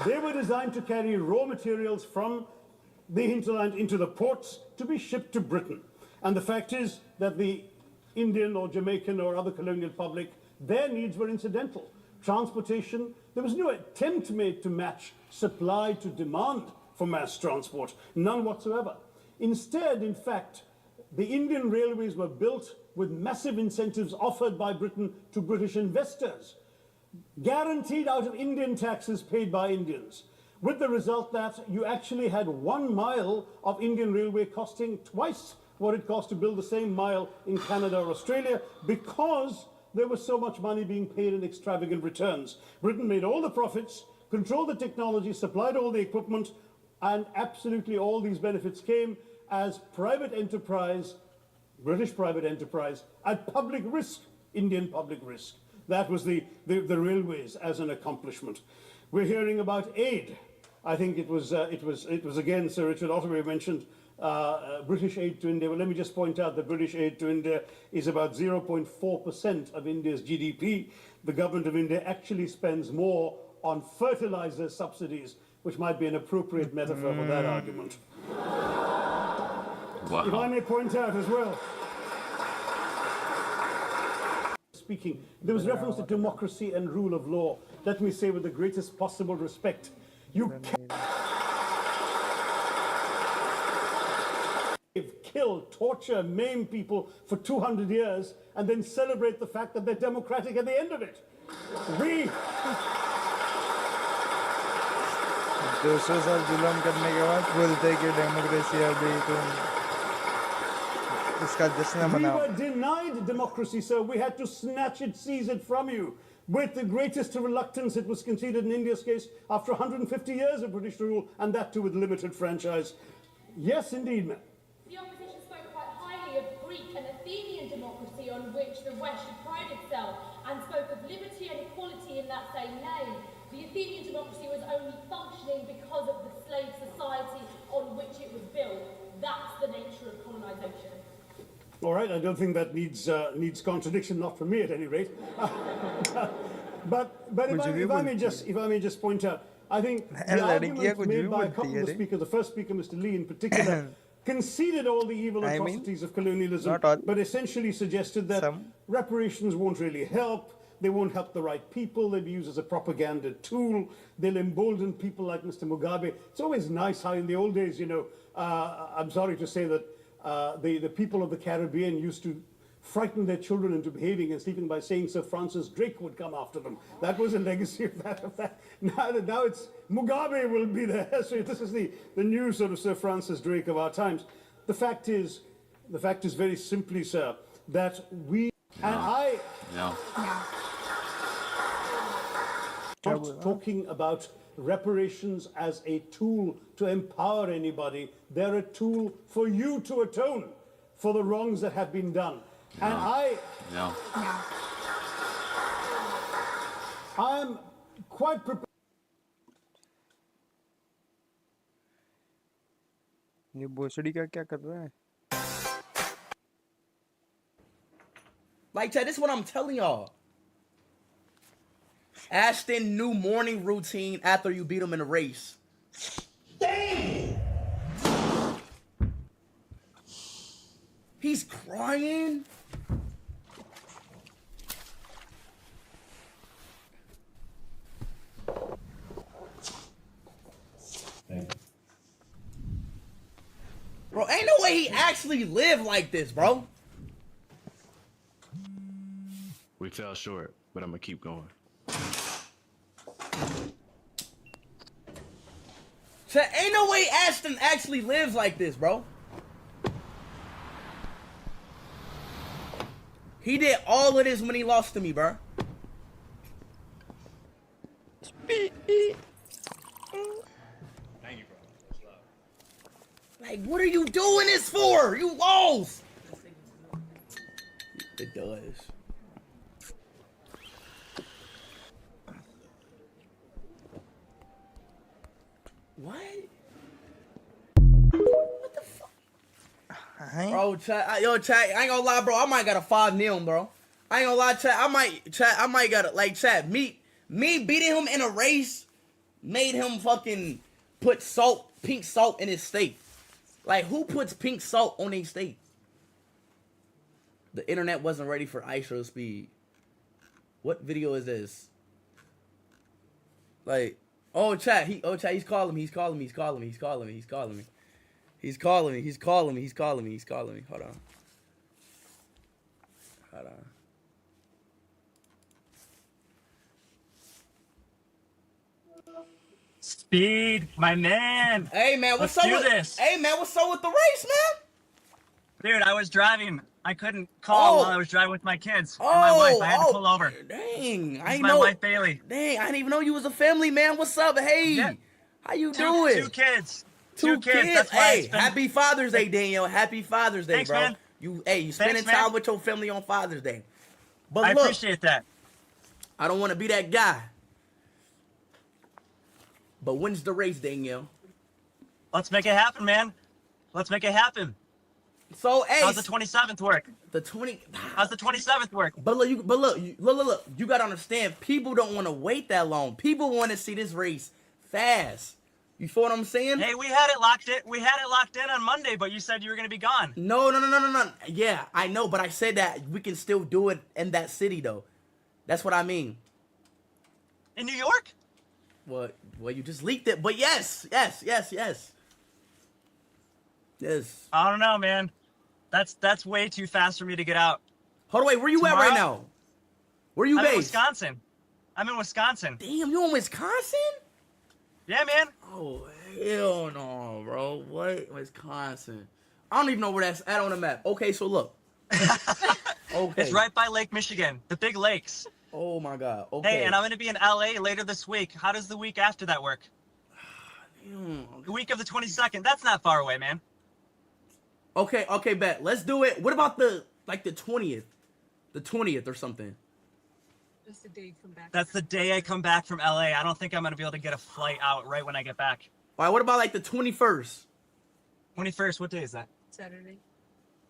They were designed to carry raw materials from the hinterland into the ports to be shipped to Britain. And the fact is that the Indian or Jamaican or other colonial public, their needs were incidental. Transportation, there was no attempt made to match supply to demand for mass transport, none whatsoever. Instead, in fact, the Indian railways were built with massive incentives offered by Britain to British investors, guaranteed out of Indian taxes paid by Indians, with the result that you actually had 1 mile of Indian railway costing twice what it cost to build the same mile in Canada or Australia, because there was so much money being paid in extravagant returns. Britain made all the profits, controlled the technology, supplied all the equipment, and absolutely all these benefits came as private enterprise, British private enterprise, at public risk, Indian public risk. That was the railways as an accomplishment. We're hearing about aid. I think it was again Sir Richard Ottaway mentioned British aid to India. Well, let me just point out that British aid to India is about 0.4% of India's GDP. The government of India actually spends more on fertilizer subsidies, which might be an appropriate metaphor for that argument. Wow. If I may point out as well, speaking, there was reference to democracy and rule of law. Let me say with the greatest possible respect, you can't kill, torture, maim people for 200 years and then celebrate the fact that they're democratic at the end of it. We... 200 साल जुल्म करने के बाद बोलते हैं कि democracy अभी तुम इसका जश्न मनाओ. We were denied democracy, sir. We had to snatch it, seize it from you. With the greatest reluctance, it was conceded in India's case after 150 years of British rule, and that too with limited franchise. Yes, indeed, ma'am. The opposition spoke quite highly of Greek and Athenian democracy on which the West should pride itself, and spoke of liberty and equality in that same name. The Athenian democracy was only functioning because of the slave society on which it was built. That's the nature of colonisation. All right, I don't think that needs contradiction, not from me at any rate. but if I may just point out, I think the arguments made by a couple of the speakers, the first speaker, Mr. Lee in particular, conceded all the evil atrocities of colonialism, but essentially suggested that reparations won't really help. They won't help the right people. They'll be used as a propaganda tool. They'll embolden people like Mr. Mugabe. It's always nice how in the old days, you know, I'm sorry to say that the people of the Caribbean used to frighten their children into behaving and sleeping by saying Sir Francis Drake would come after them. That was a legacy of that. Now it's Mugabe will be there. So this is the new sort of Sir Francis Drake of our times. The fact is very simply, sir, that we and I. No. Not talking about reparations as a tool to empower anybody. They're a tool for you to atone for the wrongs that have been done. No. And I'm quite prepared. ये भोसड़ी का क्या कर रहा है? Like, Chad, this is what I'm telling y'all. Ashton, new morning routine after you beat him in a race. Damn! He's crying? Bro, ain't no way he actually lived like this, bro. We fell short, but I'm gonna keep going. So ain't no way Ashton actually lives like this, bro. He did all of this when he lost to me, bro. Thank you, bro. Like, what are you doing this for? You lost. It does. What? What the fuck? Bro, chat, yo, chat, I ain't gonna lie, bro. I might got a 5-0, bro. I ain't gonna lie, chat. I might got a, like, chat. Me beating him in a race made him fucking put pink salt in his steak. Like, who puts pink salt on a steak? The internet wasn't ready for ISO speed. What video is this? Like, chat, he's calling me. Hold on. Speed, my man. Hey man, what's up with this? Hey man, what's up with the race, man? Dude, I was driving. I couldn't call while I was driving with my kids and my wife. I had to pull over. Dang, I know. My wife Bailey. Dang, I didn't even know you was a family man. What's up? Hey, yeah. How you doing? Two kids. Two kids. That's why hey, happy Father's Day, Daniel. Happy Father's Day, Thanks, bro. Man. You spending time with your family on Father's Day. But I look, appreciate that. I don't want to be that guy. But when's the race, Daniel? Let's make it happen, man. Let's make it happen. So, hey, how's the 27th work? How's the 27th work? But look, look. You gotta understand, people don't want to wait that long. People want to see this race fast. You feel what I'm saying? Hey, we had it locked in. We had it locked in on Monday, but you said you were gonna be gone. No. Yeah, I know, but I said that we can still do it in that city, though. That's what I mean. In New York? Well, you just leaked it, but yes. I don't know, man. That's way too fast for me to get out. Hold on, wait, where you at right now? Where you based? I'm in Wisconsin. I'm in Wisconsin. Damn, you in Wisconsin? Yeah, man. Oh, hell no, bro. What? Wisconsin? I don't even know where that's at on the map. Okay, so look. Okay. It's right by Lake Michigan, the big lakes. Oh my God. Okay. Hey, and I'm gonna be in LA later this week. How does the week after that work? The week of the 22nd. That's not far away, man. Okay, bet. Let's do it. What about the 20th? The 20th or something. That's the day you come back. That's the day I come back from LA. I don't think I'm gonna be able to get a flight out right when I get back. All right, what about the 21st? 21st, what day is that? Saturday.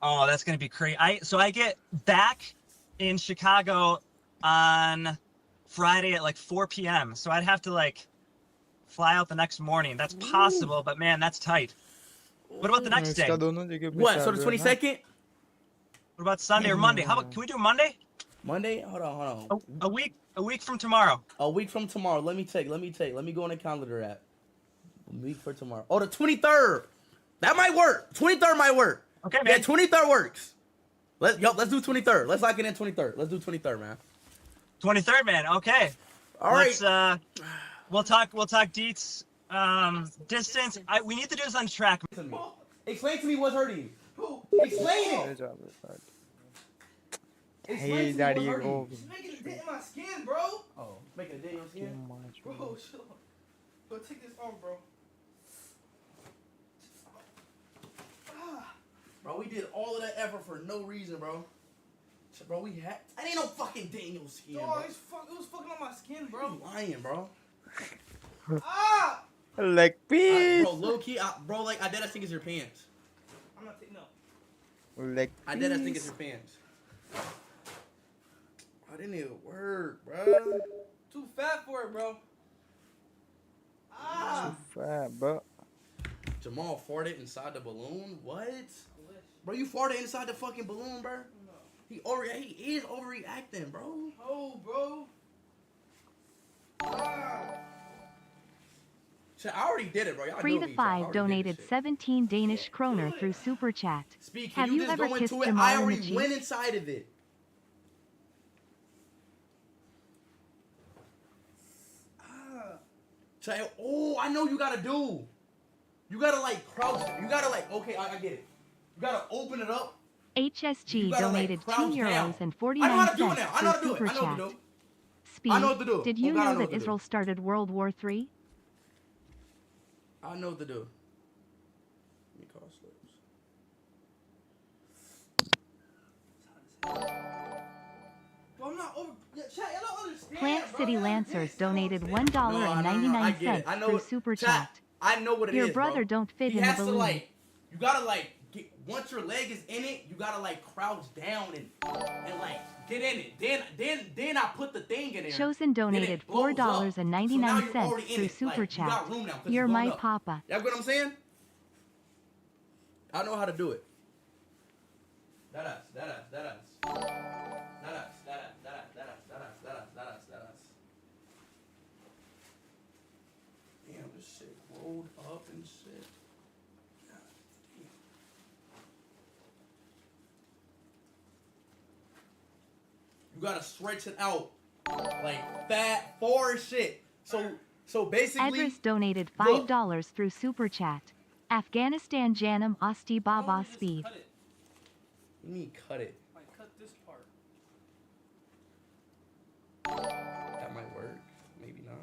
Oh, that's gonna be crazy. So I get back in Chicago on Friday at 4 p.m. So I'd have to fly out the next morning. That's possible, but man, that's tight. What about the next day? What? So the 22nd? What about Sunday or Monday? How about, can we do Monday? Monday? Hold on. A week from tomorrow. A week from tomorrow. Let me go on the calendar app. A week for tomorrow. Oh, the 23rd. That might work. 23rd might work. Okay, man. Yeah, 23rd works. Let's do 23rd. Let's lock it in 23rd. Let's do 23rd, man. 23rd, man. Okay. All right. We'll talk deets. Distance. We need to do this on track. Explain to me what's hurting you. Explain it. Hey, Daddy, go. It's making a dent in my skin, bro. Oh, making a dent in your skin? Bro, chill. Bro, take this off, bro. Bro, we did all of that effort for no reason, bro. Bro, I ain't no fucking dent in your skin, bro. It was fucking on my skin, bro. You lying, bro. Like peace. Bro, low key, bro, I dead ass think it's your pants. I'm not taking no. Like I dead ass think it's your pants. I didn't even work, bro. Too fat for it, bro. Too fat, bro. Jamal farted inside the balloon? What? Bro, you farted inside the fucking balloon, bro? No. He is overreacting, bro. Oh, bro. I already did it, bro. Free to 5 donated 17 Danish kroner through Super Chat. Have you ever kissed Jamal I in the already cheek? went inside of it. Oh, I know you gotta do. You gotta crouch. You gotta okay, I get it. You gotta open it up. HSG donated €2 and 49 cents through Super Chat. Speed, I know what to do. did you know that Israel started World War III? I know what to do. Let me call slips. Bro, I'm not over. Yeah, chat, I don't understand. Plant City Lancers donated $1.99 through Super Chat. I know what it is, Your brother bro. don't fit He in the has to balloon. like, you gotta like, once your leg is in it, you gotta like crouch down and like get in it. Then I put the thing in there. Chosen donated $4.99 through Super Chat. You're my papa. You know what I'm saying? I know how to do it. That us. Damn, this shit rolled up and shit. God damn. You gotta stretch it out like fat for shit. So basically, Edris donated $5 through Super Chat. Afghanistan Janam Asti Baba Speed. You mean cut it? Might cut this part. That might work. Maybe not.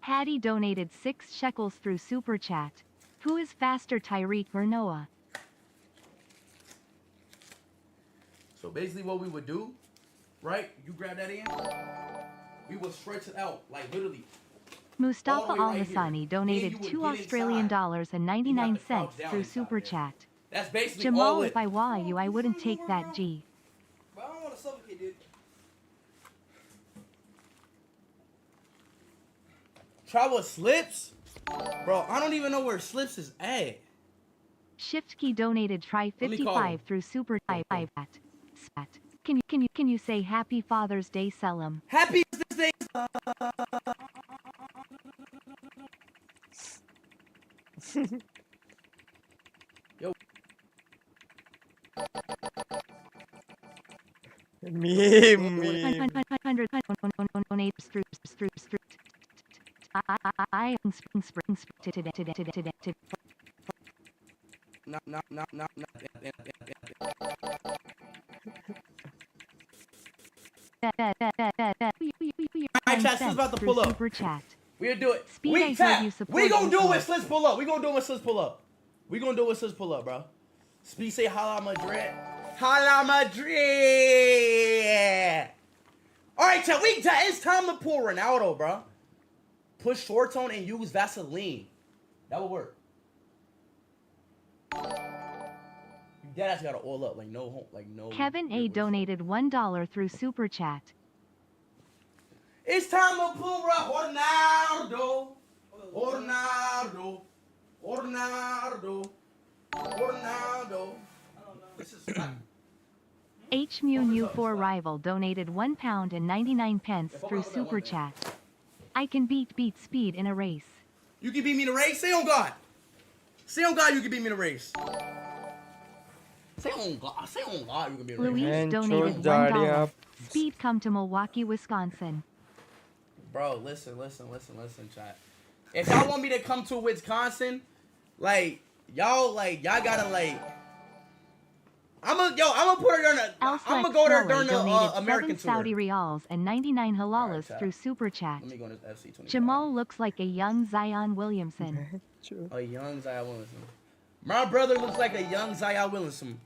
Hattie donated 6 shekels through Super Chat. Who is faster, Tyreek or Noah? So basically what we would do, right? You grab that in, we would stretch it out, like literally. Mustafa All the way right Al-Hassani here. donated Then you would $2 get Australian dollars and 99 cents down through inside Super Chat. That's basically Jamal, all if I were you, I wouldn't take that G. Bro, I don't want to suffocate, dude. Try what slips? Bro, I don't even know where slips is at. Shift key donated try Let me call 55 him. through Super Chat. Can you say Happy Father's Day, Selim? Happy Father's Day. Yo. Meme. 100 donates through. I today. No. Alright, chat, Slip's about to pull up. Super Chat. We'll do it. Speed, I We heard tap. you support We gonna do it Zoro. when Slits pull up. We gonna do it when Slits pull up. We gonna do it when Slits pull up, bro. Speed say holla Madrid. Holla Madrid. Alright, chat, it's time to pull Ronaldo, bro. Push shorts on and use Vaseline. That will work. You deadass gotta oil up, like no. Kevin A donated $1 through Super Chat. It's time to pull Ronaldo. This is HMU4 Rival donated £1 and 99 pence through Super Chat. I can beat Speed in a race. You can beat me in a race? Say on God. Say on God you can beat me in a race. Say on God you can beat me in a race. Luis donated $1. Speed come to Milwaukee, Wisconsin. Bro, listen, chat. If y'all want me to come to Wisconsin, y'all gotta I'm gonna put her during I'm gonna go there during the American 7 Saudi tour. Riyals and 99 halalas through Super Chat. Let me go to FC 20. Jamal looks like a young Zion Williamson. A young Zion Williamson. My brother looks like a young Zion Williamson.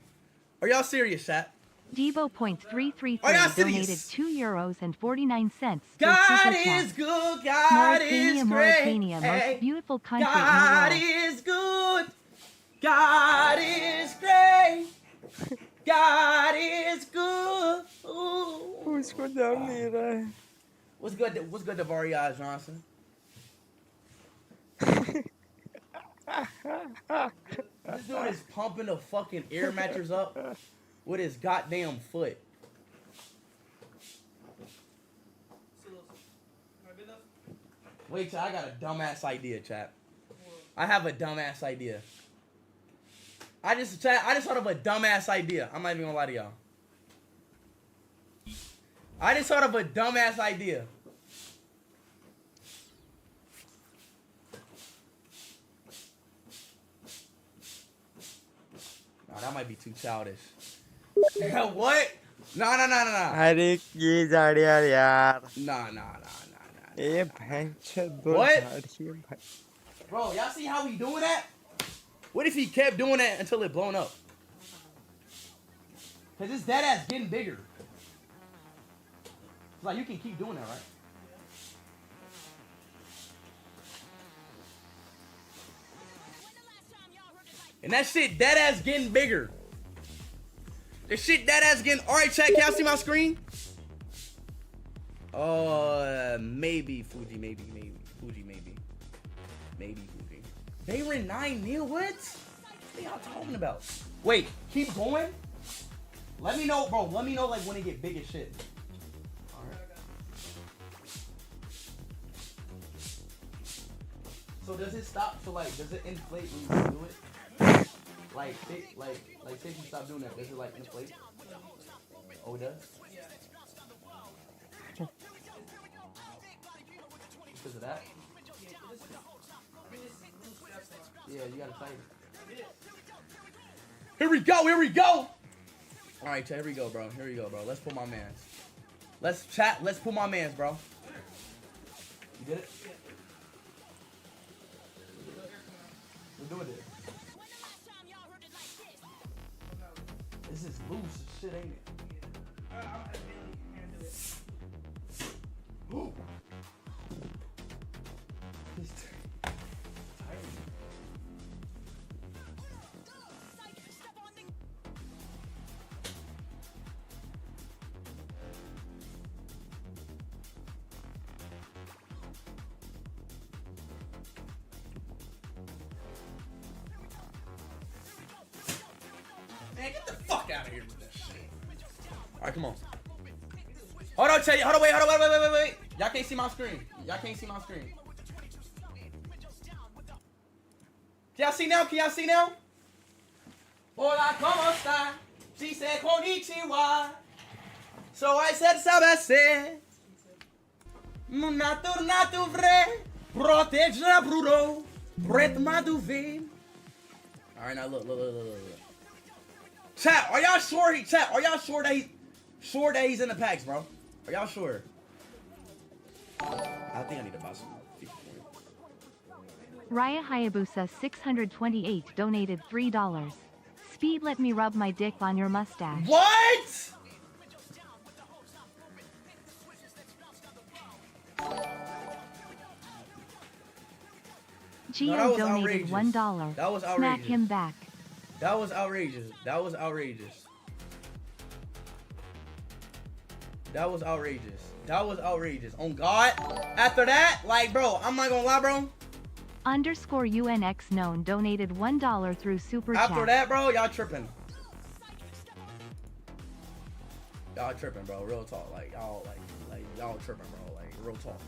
Are y'all serious, chat? Debo.333 Are y'all donated serious? €2.49 through God Super is Chat. good. God is great. Mauritania, most beautiful country God in the world. is good. God is great. God is good. Ooh. What's good, Davaria Johnson? This dude is pumping the fucking air mattress up with his goddamn foot. Wait, chat, I got a dumbass idea, chat. I have a dumbass idea. I just thought of a dumbass idea. I'm not even gonna lie to y'all. I just thought of a dumbass idea. Nah, that might be too childish. What? No. अरे ये झाड़ियाँ यार Nah. ये भैंस दो What? झाड़ियाँ भाई Bro, y'all see how he doing that? What if he kept doing that until it blown up? Cause his dead ass getting bigger. Like you can keep doing that, right? And that shit dead ass getting bigger. The shit dead ass getting. All right, chat. Can y'all see my screen? Maybe Fuji. Maybe Fuji. Maybe Fuji. They were 9-0. What y'all talking about? Wait, keep going. Let me know, bro. Let me know like when it get big as shit. All right. So does it stop? So like, does it inflate when you do it? Like, say if you stop doing that, does it like inflate? Oh, it does? Because of that? Yeah, you gotta fight it. Here we go, here we go! Alright, chat, here we go, bro. Here we go, bro. Let's pull my mans. Let's chat, let's pull my mans, bro. You did it? We're doing it. This is loose as shit, ain't it? Ooh. Man, get the fuck out of here with that shit. Alright, come on. Hold on, chat. Hold on, wait. Y'all can't see my screen. Can y'all see now? Hola, ¿cómo está? She said, konnichiwa. So I said, sabese. Natu vre. Protege la brudo. Bret maduve. Alright, now look. Chat, are y'all sure that he's in the packs, bro? Are y'all sure? I think I need to buy some FIFA points. Raya Hayabusa 628 donated $3. Speed, let me rub my dick on your mustache. What? Gio donated $1. That was outrageous. Smack him back. That was outrageous. That was outrageous. On God. After that, like, bro, I'm not gonna lie, bro. _UNX known donated $1 through Super Chat. After that, bro, y'all tripping. Y'all tripping, bro. Real talk. Like, y'all, like y'all tripping, bro. Like, real talk,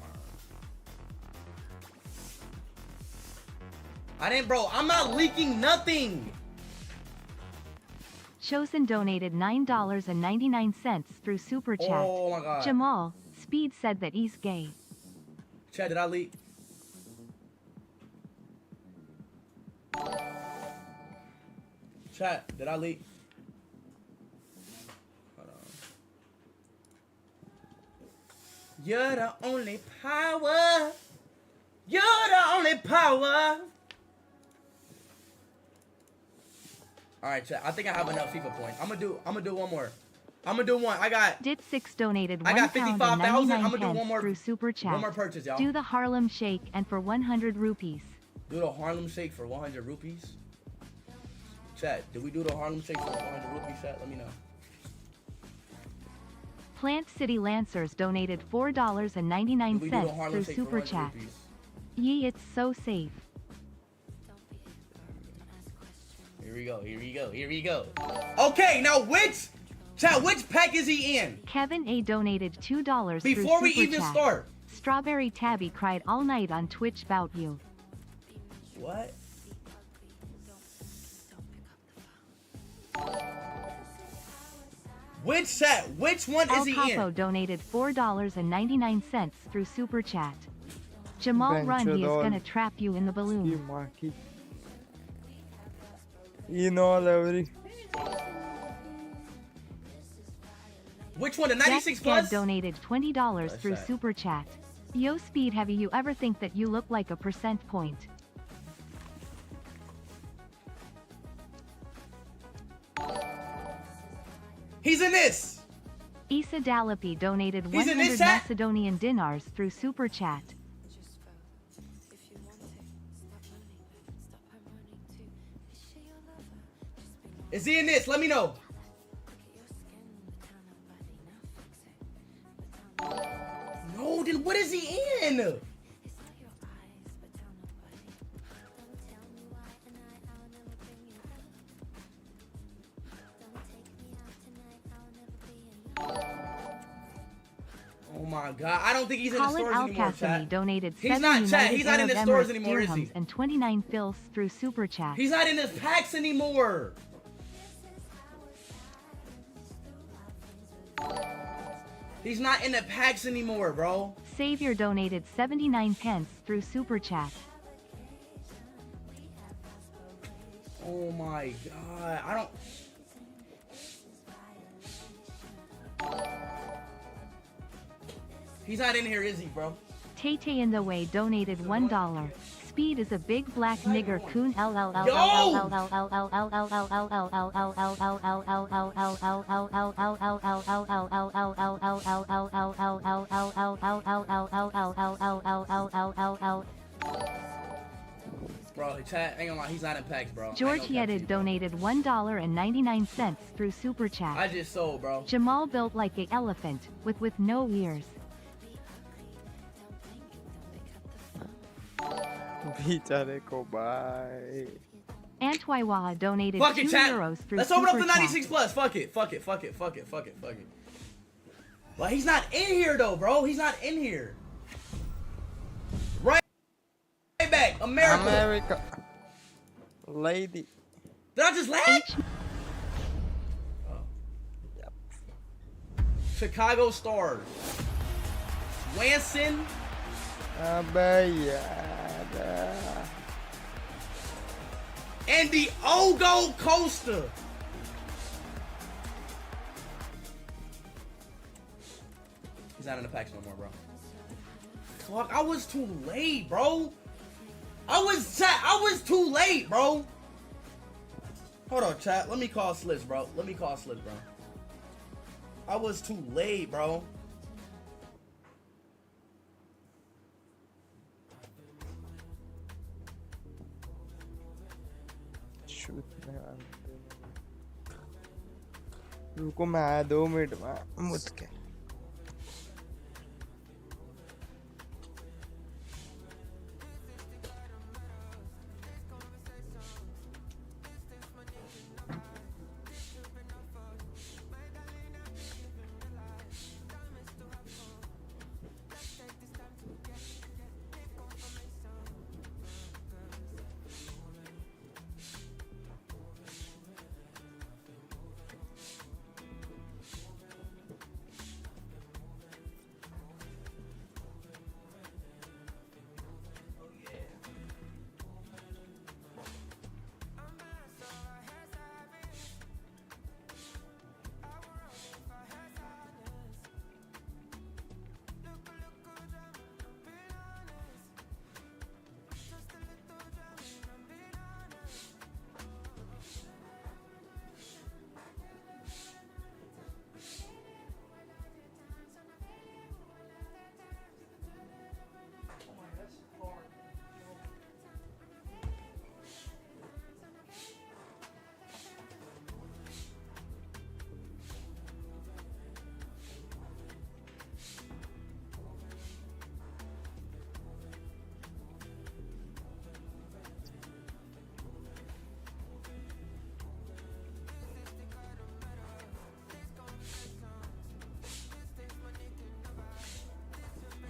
man. I'm not leaking nothing. Chosen donated $9.99 through Super Chat. Oh my God. Jamal, Speed said that he's gay. Chat, did I leak? Chat, did I leak? Hold on. You're the only power. You're the only power. All right, chat. I think I have enough FIFA points. I'm gonna do one more. I'm gonna do one. I got Dit6 donated I got 55,000. I'm gonna do one more through Super Chat. One more purchase, y'all. Do the Harlem Shake and for 100 rupees. Do the Harlem Shake for 100 rupees. Chat, did we do the Harlem Shake for 100 rupees? Chat, let me know. Plant City Lancers donated $4.99 through Super Chat. Yee, it's so safe. Here we go. Okay, now which pack is he in? Kevin A donated $2 Before through we Super even Chat. start. Strawberry Tabby cried all night on Twitch about you. What? Which chat? Which one is he Capo in? donated $4.99 through Super Chat. Jamal Run, he is gonna trap you in the balloon. Which one? The 96 plus? Donated $20 through that? Super Chat. Yo, Speed, have you ever think that you look like a percent point? He's in this. Issa Dalapi donated He's in 100 this chat? Macedonian dinars through Super Chat. Is he in this? Let me know. No, then what is he in? Oh my God! I don't think he's in the stores anymore, chat. Donated He's not, chat. He's not in the stores Emirates anymore, is he? dirhams and 29 fils through super chat. He's not in his packs anymore. He's not in the packs anymore, bro. Savior donated 79 pence through super chat. Oh my God! I don't. He's not in here, is he, bro? Tay in the way donated $1. Speed is a big black nigger coon. Bro, chat, ain't gonna lie, he's not in packs, bro. George Yedid donated $1.99 through super chat. I just sold, bro. Jamal built like a elephant with no ears. बेचारे को bye. Antwiwa donated Fuck it, 2 chat. euros through Let's super open up the chat. 96 plus. Fuck it. Well, he's not in here though, bro. He's not in here. Right back, America. Lady. Did I just lag? Yep. Chicago Stars. Swanson. And the Ogo Coaster. He's not in the packs no more, bro. Fuck, I was too late, bro. I was too late, bro. Hold on, chat. Let me call Slits, bro. I was too late, bro. रुको मैं आया 2 minute में मुझ के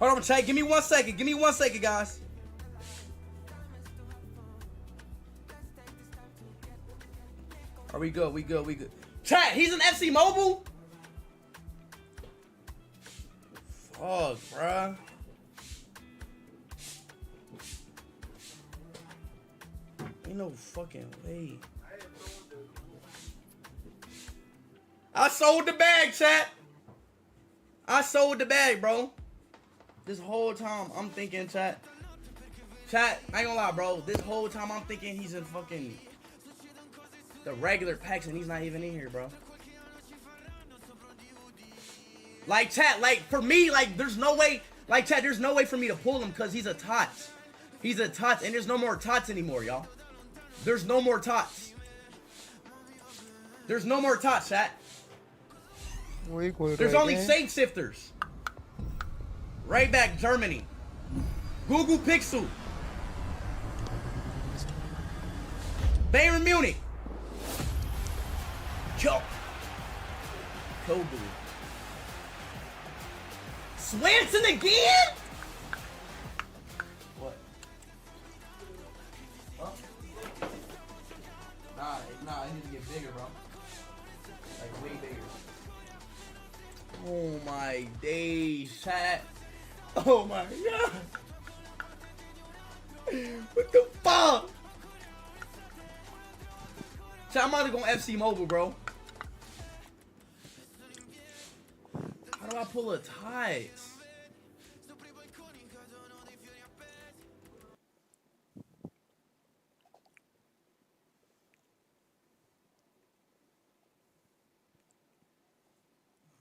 Hold on, chat. Give me 1 second. Give me 1 second, guys. Are we good? We good. Chat, he's an FC Mobile? Fuck, bruh. Ain't no fucking way. I sold the bag, chat. I sold the bag, bro. This whole time, I'm thinking, chat, I ain't gonna lie, bro. This whole time, I'm thinking he's in fucking the regular packs, and he's not even in here, bro. Like, chat, like, for me, like, there's no way, like, chat, there's no way for me to pull him, because he's a tots. He's a tots, and there's no more tots anymore, y'all. There's no more tots. There's no more tots, chat. There's only Sage Sifters. Right back, Germany. Google Pixel. Bayern Munich. Kobu. Swanson again? What? Huh? Nah, it needs to get bigger, bro. Like, way bigger. Oh my days, chat. Oh my god. What the fuck? Chat, I'm about to go on FC Mobile, bro. How do I pull a tights?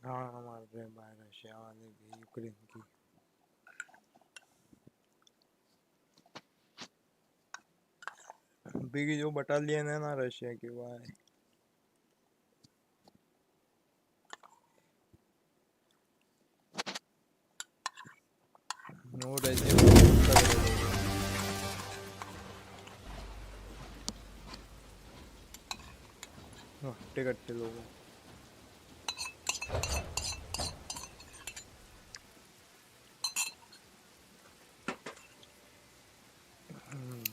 हमारे बाहर Russia वाले भी Ukraine की अभी की जो battalion है ना रशिया की भाई नो हट्टे कट्टे लोग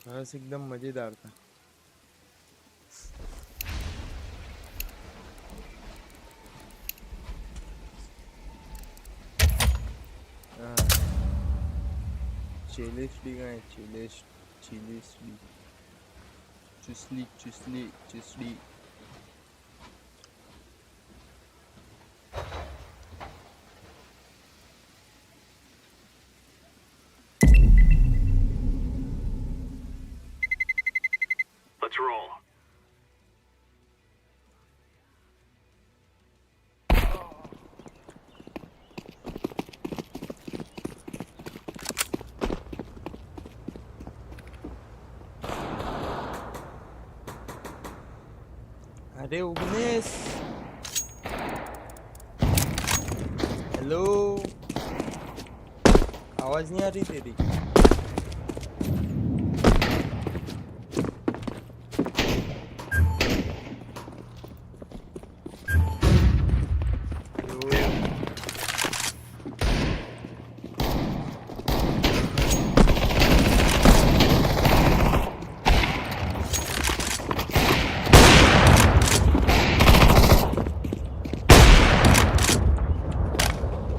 बस एकदम मजेदार था चिलेस्ली का है चिस्ली Let's roll. अरे उग्नेश हेलो आवाज नहीं आ रही तेरी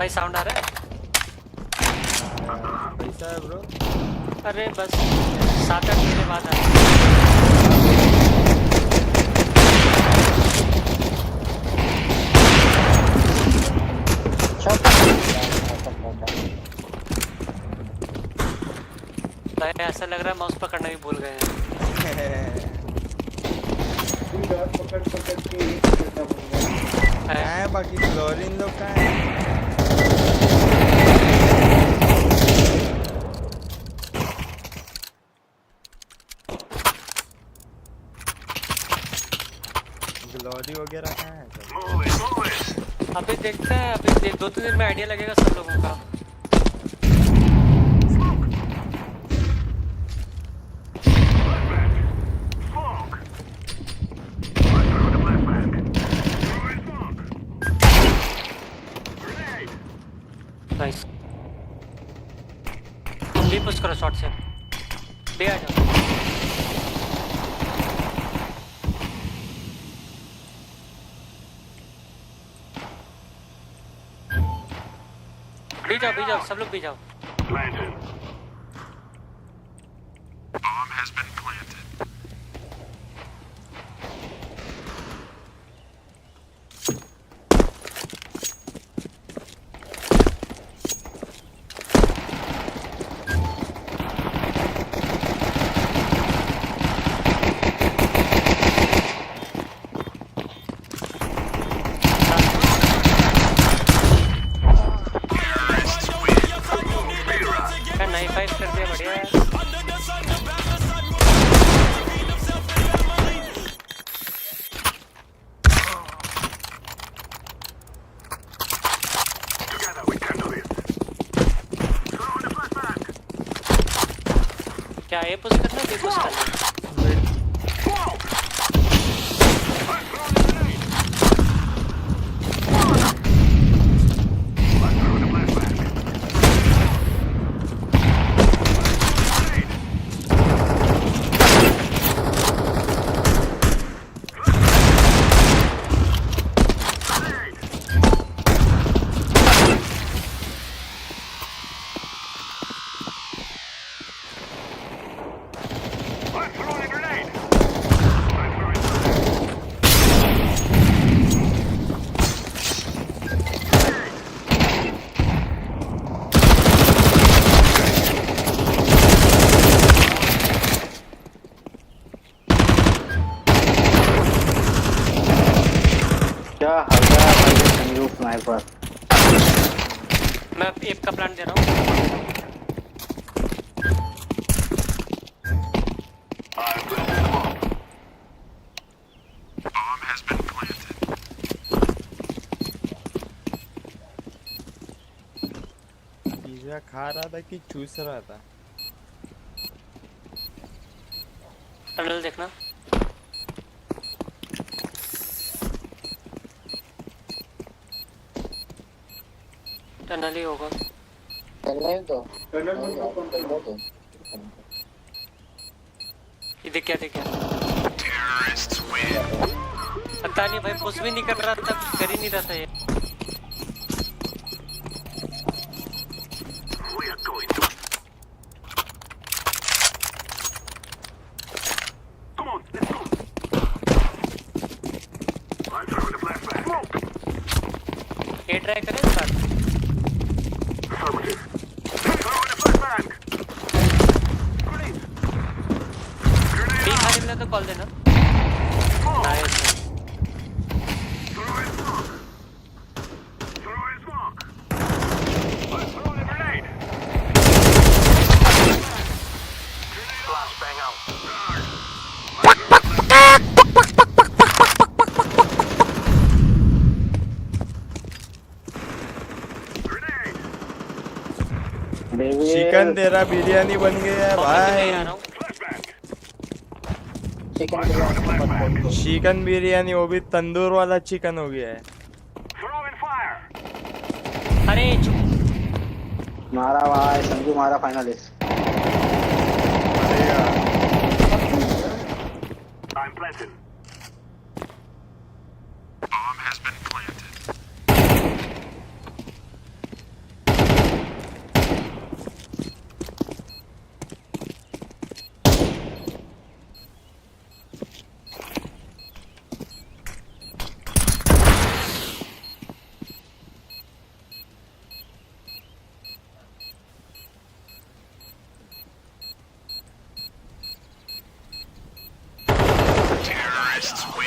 भाई साउंड आ रहा है कैसा है ब्रो अरे बस 7-8 महीने बाद आ भाई ऐसा लग रहा है माउस पकड़ना भी भूल गए हैं बाकी फ्लोरिन लोग का है ग्लोरी वगैरह कहाँ है अभी देखते हैं अभी 2-3 दिन में आइडिया लगेगा सब लोगों का नाइस बी पुश करो शॉट से बी आ जाओ बी जाओ सब लोग बी जाओ Bomb has been planted. क्या ए पुश करना है बी पुश करना है मैं एक का प्लान दे रहा हूँ Bomb has been planted. Pizza खा रहा था कि चूस रहा था? टनल देखना टनल ही होगा ये देख क्या Terrorists win. पता नहीं भाई पुश भी नहीं कर रहा था कर ही नहीं रहा था ये We are going to. Come on, let's go. I'm throwing a flashback. Smoke. ये ट्राई करें start Affirmative. Throwing a flashback. Grenade. B खाली मिला तो कॉल देना nice Throwing smoke. Throwing smoke. I'm throwing a grenade. Flashbang out. Chicken तेरा बिरयानी बन गया है भाई चिकन बिरयानी वो भी तंदूर वाला चिकन हो गया है अरे मारा भाई संजू मारा finalist I'm planted. Bomb has been planted. Terrorists win.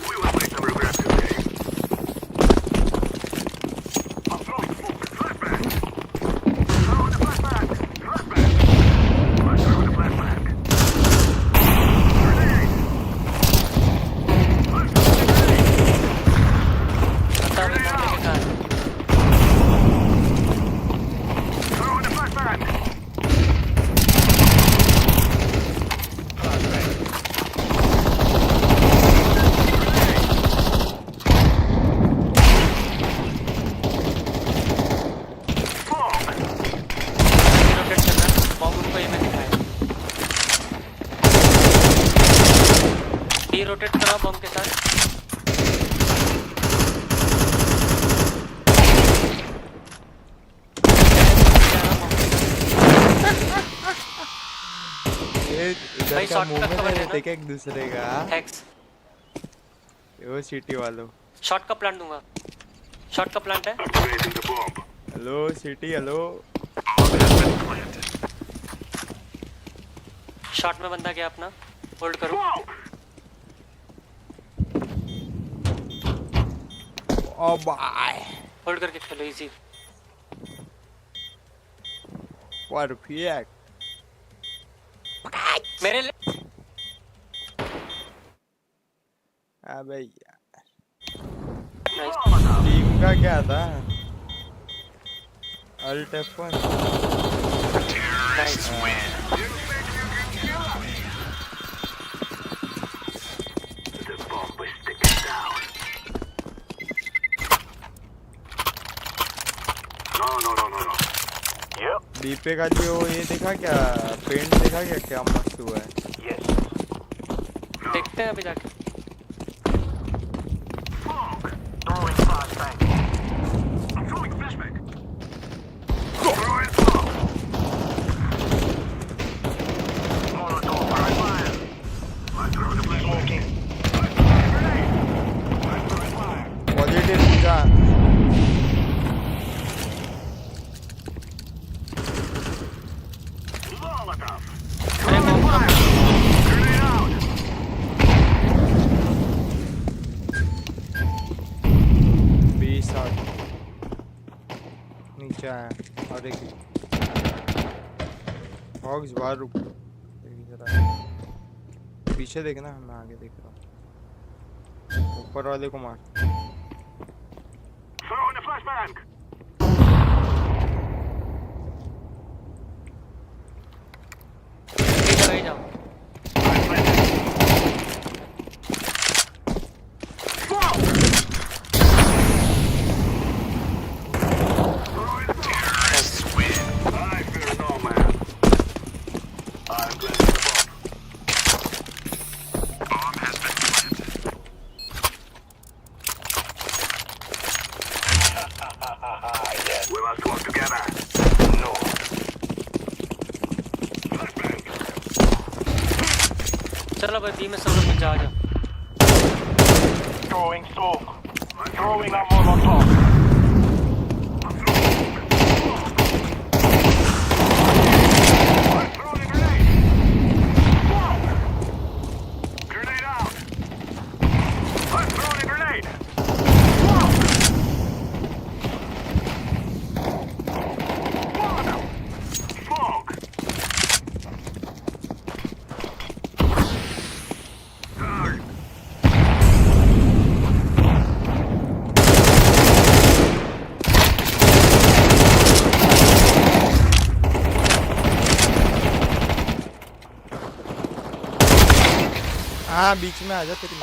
We will make them regret this game. I'm throwing smoke. Flashback. Throwing a flashback. Flashback. I'm throwing a flashback. Grenade. Throwing a flashback. B rotate करो bomb के साथ ये इधर का movement है देख एक दूसरे का थैंक्स यो सिटी वालों शॉट का प्लांट दूंगा शॉट का प्लांट है हेलो सिटी हेलो शॉट में बंदा गया अपना होल्ड करो ओ बाय होल्ड करके खेलो इजी परफेक्ट मेरे अबे यार टीम का क्या था अल्ट F1 बीपे का जो ये देखा क्या पेंट देखा क्या मस्त हुआ है देखते हैं अभी जाके पॉजिटिव पूजा नीचे आया और एक हॉग्स बाहर रुक पीछे देखना मैं आगे देख रहा हूँ ऊपर वाले को मार चलो भाई बी में सब लोग जा जाओ Throwing smoke. Throwing a Molotov. हाँ बीच में आ जा तेरी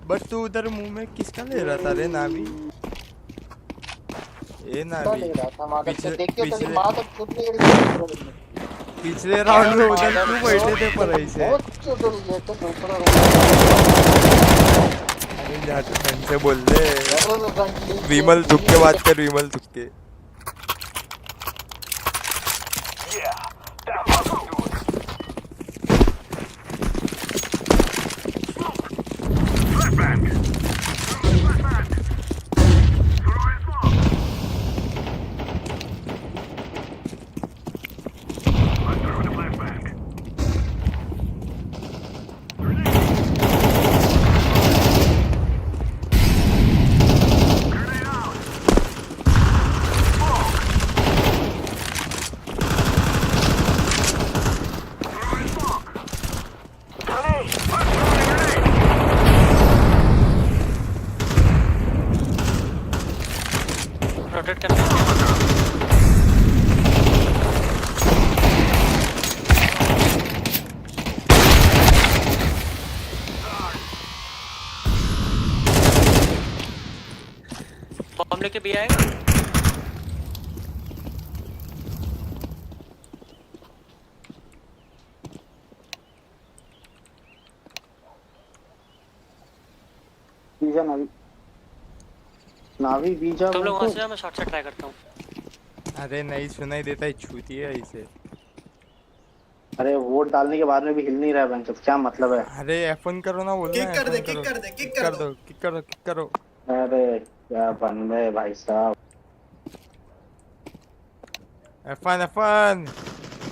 बट तू उधर मुंह में किसका ले रहा था रे नावी ये नावी पिछले राउंड में उधर क्यों बैठे थे पर ऐसे अरे जाते ढंग से बोल दे विमल थुक के बात कर विमल थुक के बम लेके भी आएगा बीजा नावी बीजा तुम लोग वहां से मैं शॉट से ट्राई करता हूँ अरे नहीं सुनाई देता है छूती है इसे अरे वोट डालने के बाद में भी हिल नहीं रहा है बंच क्या मतलब है अरे F1 करो ना बोल किक कर दे किक कर दे किक कर दो किक करो किक करो अरे क्या बंदे भाई साहब F1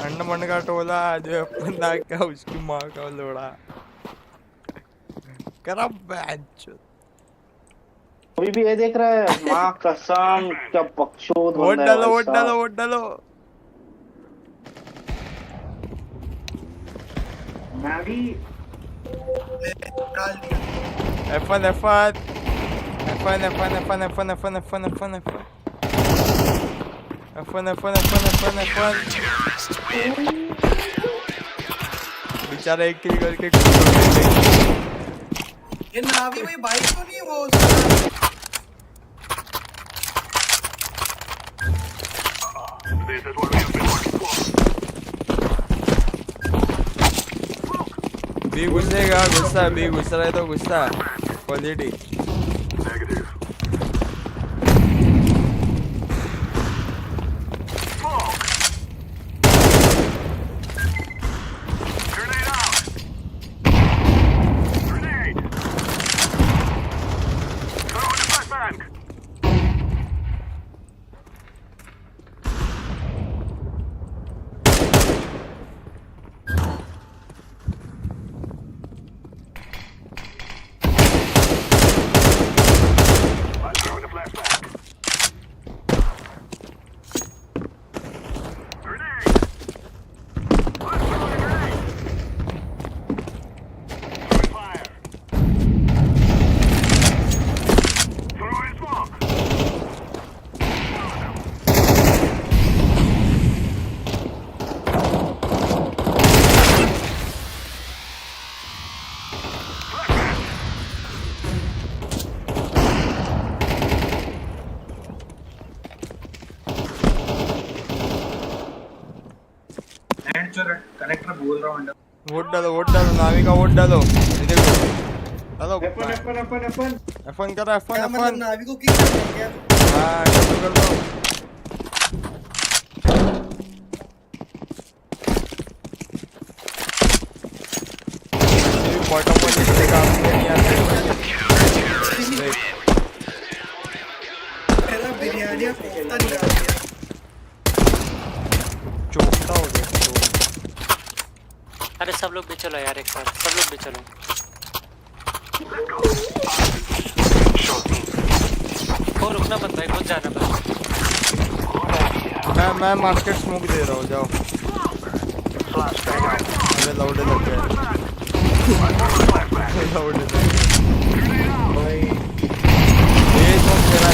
अंडमंड का टोला जो F1 ना क्या उसकी माँ का लोड़ा करा बैच अभी भी ये देख रहा है माँ कसम क्या बकचोद वोट बंदा है डालो भाई वोट साहब। डालो वोट डालो F1 F1 F1 F1 F1 F1 F1 F1 F1 F1 F1 F1 F1 बेचारा एक किल करके ये नावी भाई बाइक तो नहीं वो This is what we have been working for. बी घुसेगा गुस्सा बी घुस रहा है तो गुस्सा quality Negative. Grenade out. Grenade. Throw in the flashbang. I'm throwing the flashbang. Grenade. I'm throwing a grenade. Throwing fire. Throwing smoke. Connector बोल रहा हूँ वोट डालो नावी का वोट डालो ये देखो डालो F1 करो F1 नावी को किक कर क्या हाँ कर दो बॉटम वाली से काम नहीं आते पहला बिरयानी कोफ्ता निकाल दिया चोखता हो गया अरे सब लोग भी चलो यार एक बार सब लोग भी चलो वो रुकना मत भाई खुद जाना बस मैं मार्केट स्मोक दे रहा हूँ जाओ अरे लाउड लग गया लाउड लग गया भाई ये स्मोक चला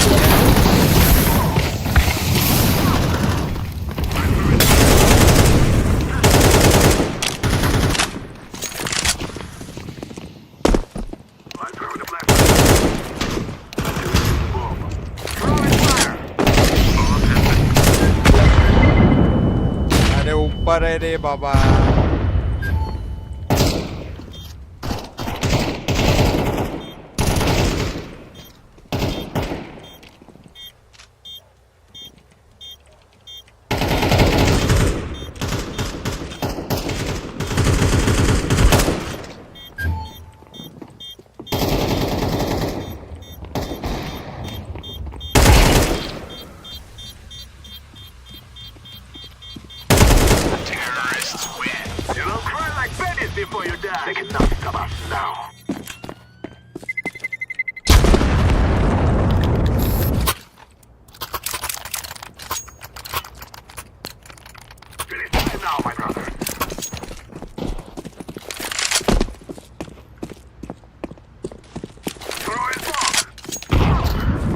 है ऊपर है रे बाबा Before you die, they cannot stop us now. Finish time now, my brother. Throwing smoke.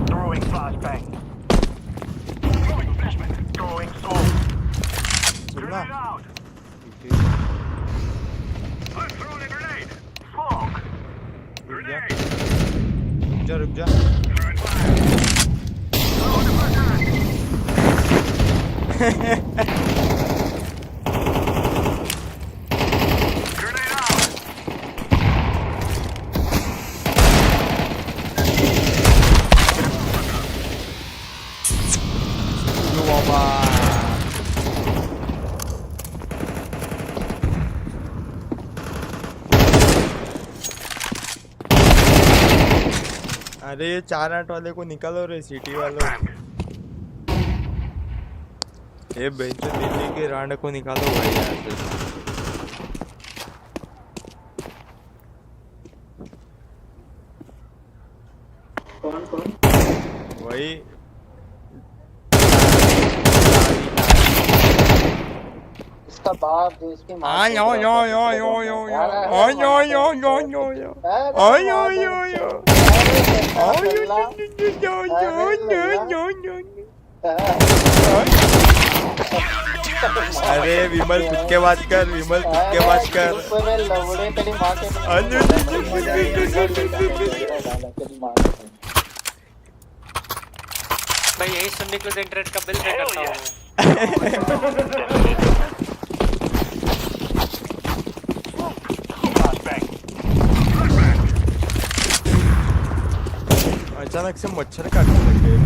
Throwing flashbang. Throwing flashbang. Throwing smoke. Grenade out. I'm throwing a grenade! Smoke! Grenade! रुक जा Throwing fire! Throwing the flashbang! Grenade out! Yo, Baba. अरे ये 4-8 वाले को निकालो रे city वालों ये बेंच दिल्ली के रांड को निकालो भाई यहाँ से कौन वही उसका बाप जो इसकी माँ आ यो यो यो यो यो यो ओ यो यो यो यो यो ओ यो यो यो ओ यो यो यो अरे विमल खुद के बात कर, विमल खुद के बात कर। भाई यही सुनने के लिए इंटरनेट का बिल पे करता हूँ। अचानक से मच्छर काटने लग गए।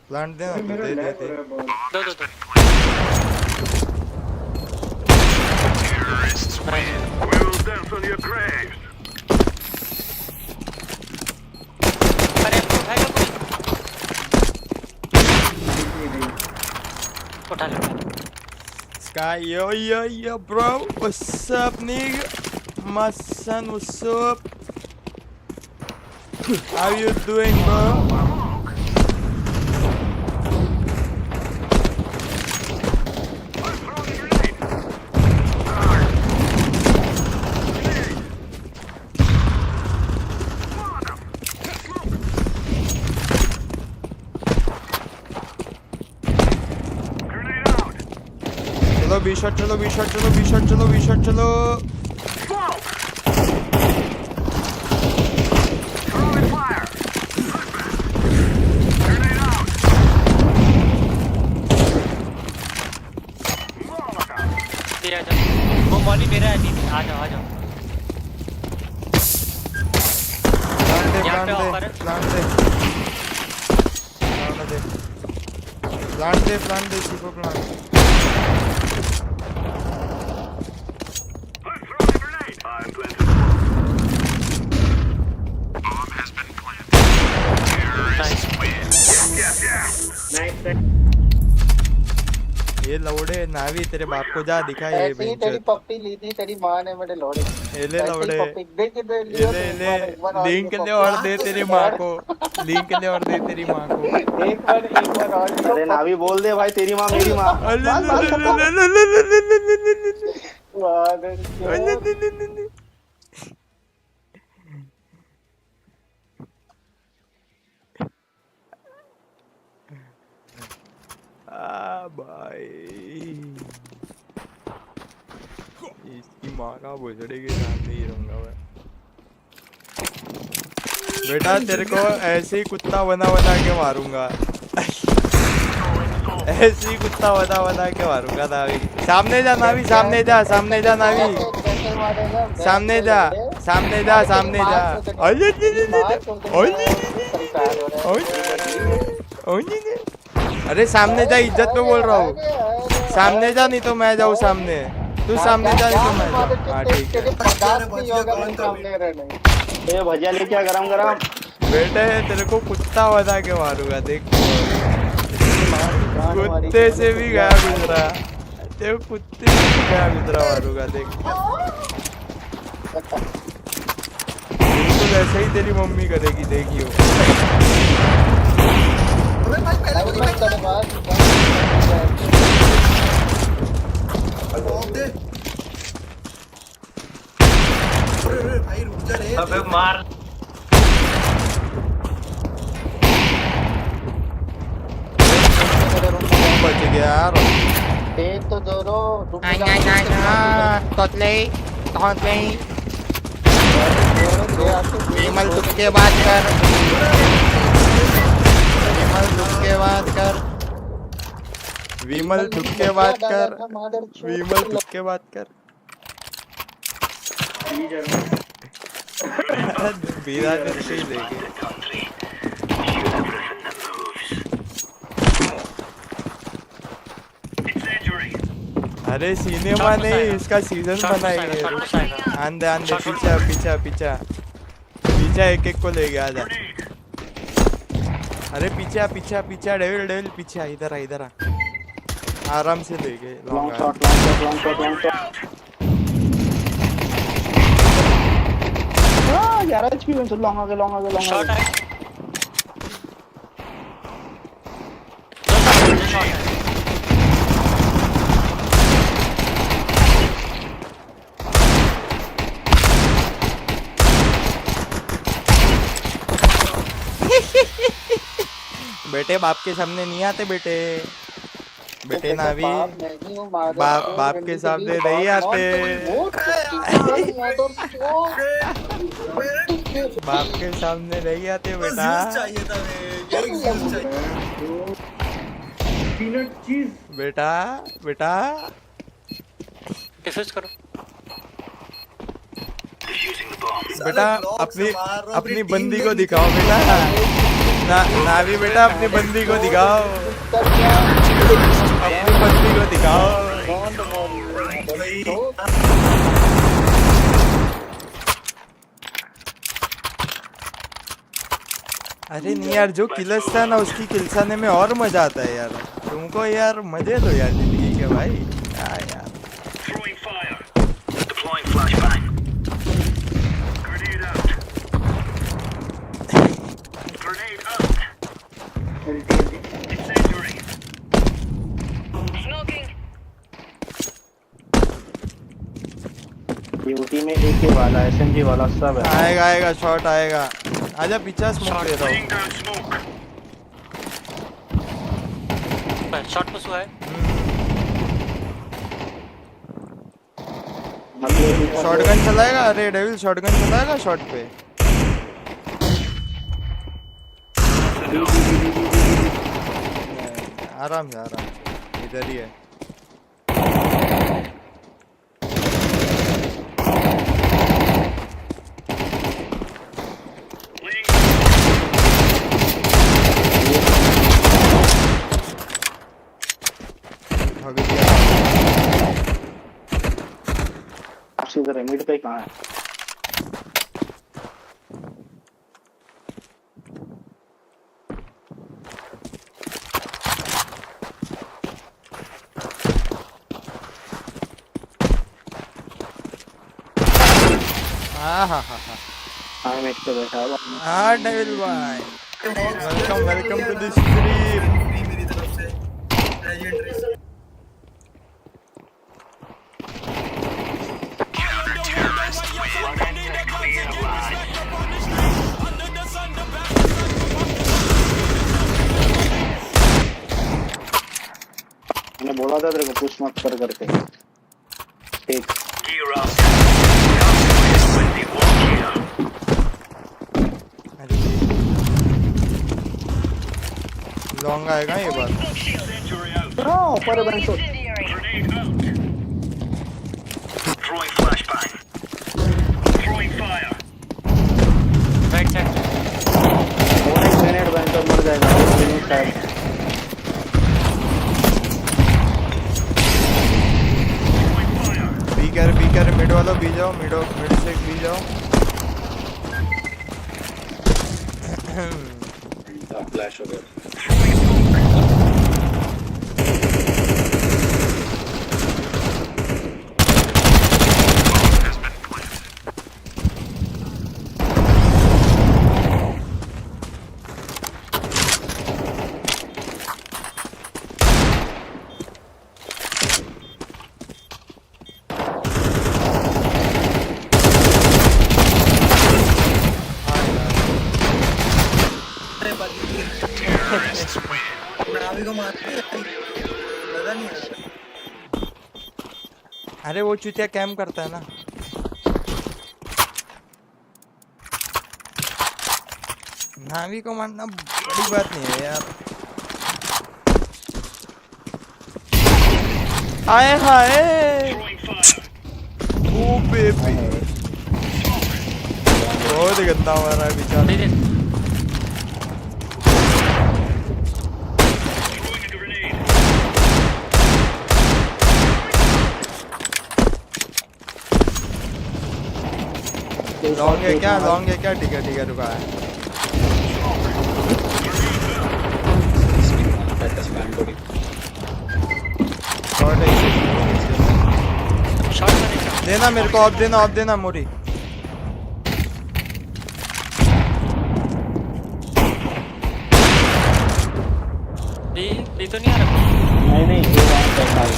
प्लांट दे ना, दे दे दे। दो दो दो। We'll dance on your graves. अरे उठाएगा कोई? उठा ले। Sky, yo yo yo bro, what's up nigga? My son, what's up? How you doing bro? चलो बी शॉट, चलो बी शॉट, चलो बी शॉट, चलो बी शॉट, चलो। वो मॉली मेरा है, आ जाओ आ जाओ। प्लांट दे, सीपो प्लांट। ये लौड़े नावी तेरे बाप को जा दिखा ये ऐसे ही तेरी पप्पी ली थी तेरी माँ ने मेरे लौड़े। ले लौड़े, ले लिंक ले और दे तेरी माँ को, लिंक ले और दे तेरी माँ को। एक बार और। अरे नावी बोल दे भाई, तेरी माँ मेरी माँ। भाई इसकी माँ का भुसड़े के सामने ही रहूंगा मैं। बेटा तेरे को ऐसे ही कुत्ता बना बना के मारूंगा, ऐसे ही कुत्ता बना बना के मारूंगा। नावी सामने जा, नावी सामने जा, सामने जा नावी, सामने जा, सामने जा, सामने जा। अरे सामने जा, इज्जत में बोल रहा हूँ, सामने जा नहीं तो मैं जाऊँ सामने, तू सामने जा नहीं तो मैं जाऊँ। हाँ ठीक है, भजिया लेके आ गरम गरम। बेटे तेरे को कुत्ता बना के मारूंगा, देख कुत्ते से भी गया गुजरा, तेरे कुत्ते से भी गया गुजरा मारूंगा, देख बिल्कुल ऐसे ही तेरी मम्मी करेगी, देखियो। अबे मार। बच गया यार। एक तो जोरो विमल तुझ के बात कर, विमल तुझ के बात कर, विमल थुक के बात कर, विमल थुक के बात कर। बीरा करके ही देखे। अरे सिनेमा नहीं, इसका सीजन बनाएंगे। आंधे आंधे पीछा पीछा पीछा पीछा, एक एक को ले गया। आजा, अरे पीछा पीछा पीछा, डेविल डेविल पीछा, इधर आ इधर आ, आराम से ले गए। Long shot long shot long shot long shot. हां यार एचपी में लॉन्ग आगे लॉन्ग आगे लॉन्ग आगे। बेटे बाप के सामने नहीं आते बेटे, बेटे नावी बाप के सामने नहीं आते, बाप के सामने नहीं आते बेटा। बेटा बेटा डिफ्यूज करो बेटा, अपनी बंदी को दिखाओ बेटा। नावी बेटा अपनी बंदी को दिखाओ, अपनी बंदी को दिखाओ। अरे नहीं यार, जो किलस था ना उसकी किलसाने में और मजा आता है यार। तुमको यार मजे लो यार जिंदगी के भाई। यार यूटी में एक ही वाला एसएमजी वाला सब है। आएगा आएगा, शॉट आएगा। आजा पीछे स्मोक दे रहा हूँ। शॉट पुश हुआ है। शॉटगन चलाएगा। अरे डेविल शॉटगन चलाएगा शॉट पे। आराम से आराम से, इधर ही है। इधर मिड पे कहाँ है? हाँ मिड पे बैठा हुआ। हाँ डेविल भाई, welcome welcome to this stream. मेरी तरफ से मैंने बोला था तेरे को पुश मत कर करके। ठीक लॉन्ग आएगा ये बात। ऊपर बंद shot. Throwing flashbang. Throwing fire. Right side एक मिनट बंद तो मर जाएगा। बीकर मिड वालों बी जाओ, मिड से बी जाओ। फ्लैश हो गया। अरे वो चूतिया कैम्प करता है ना। नावी को मारना बड़ी बात नहीं है यार। हाय हाय ओ बेबी बहुत गंदा मारा है बेचारा लॉन्ग है क्या ठीक है रुका है देना मेरे को ऑफ देना मोरी बी तो नहीं आ रहा नहीं ये वहाँ पे भाई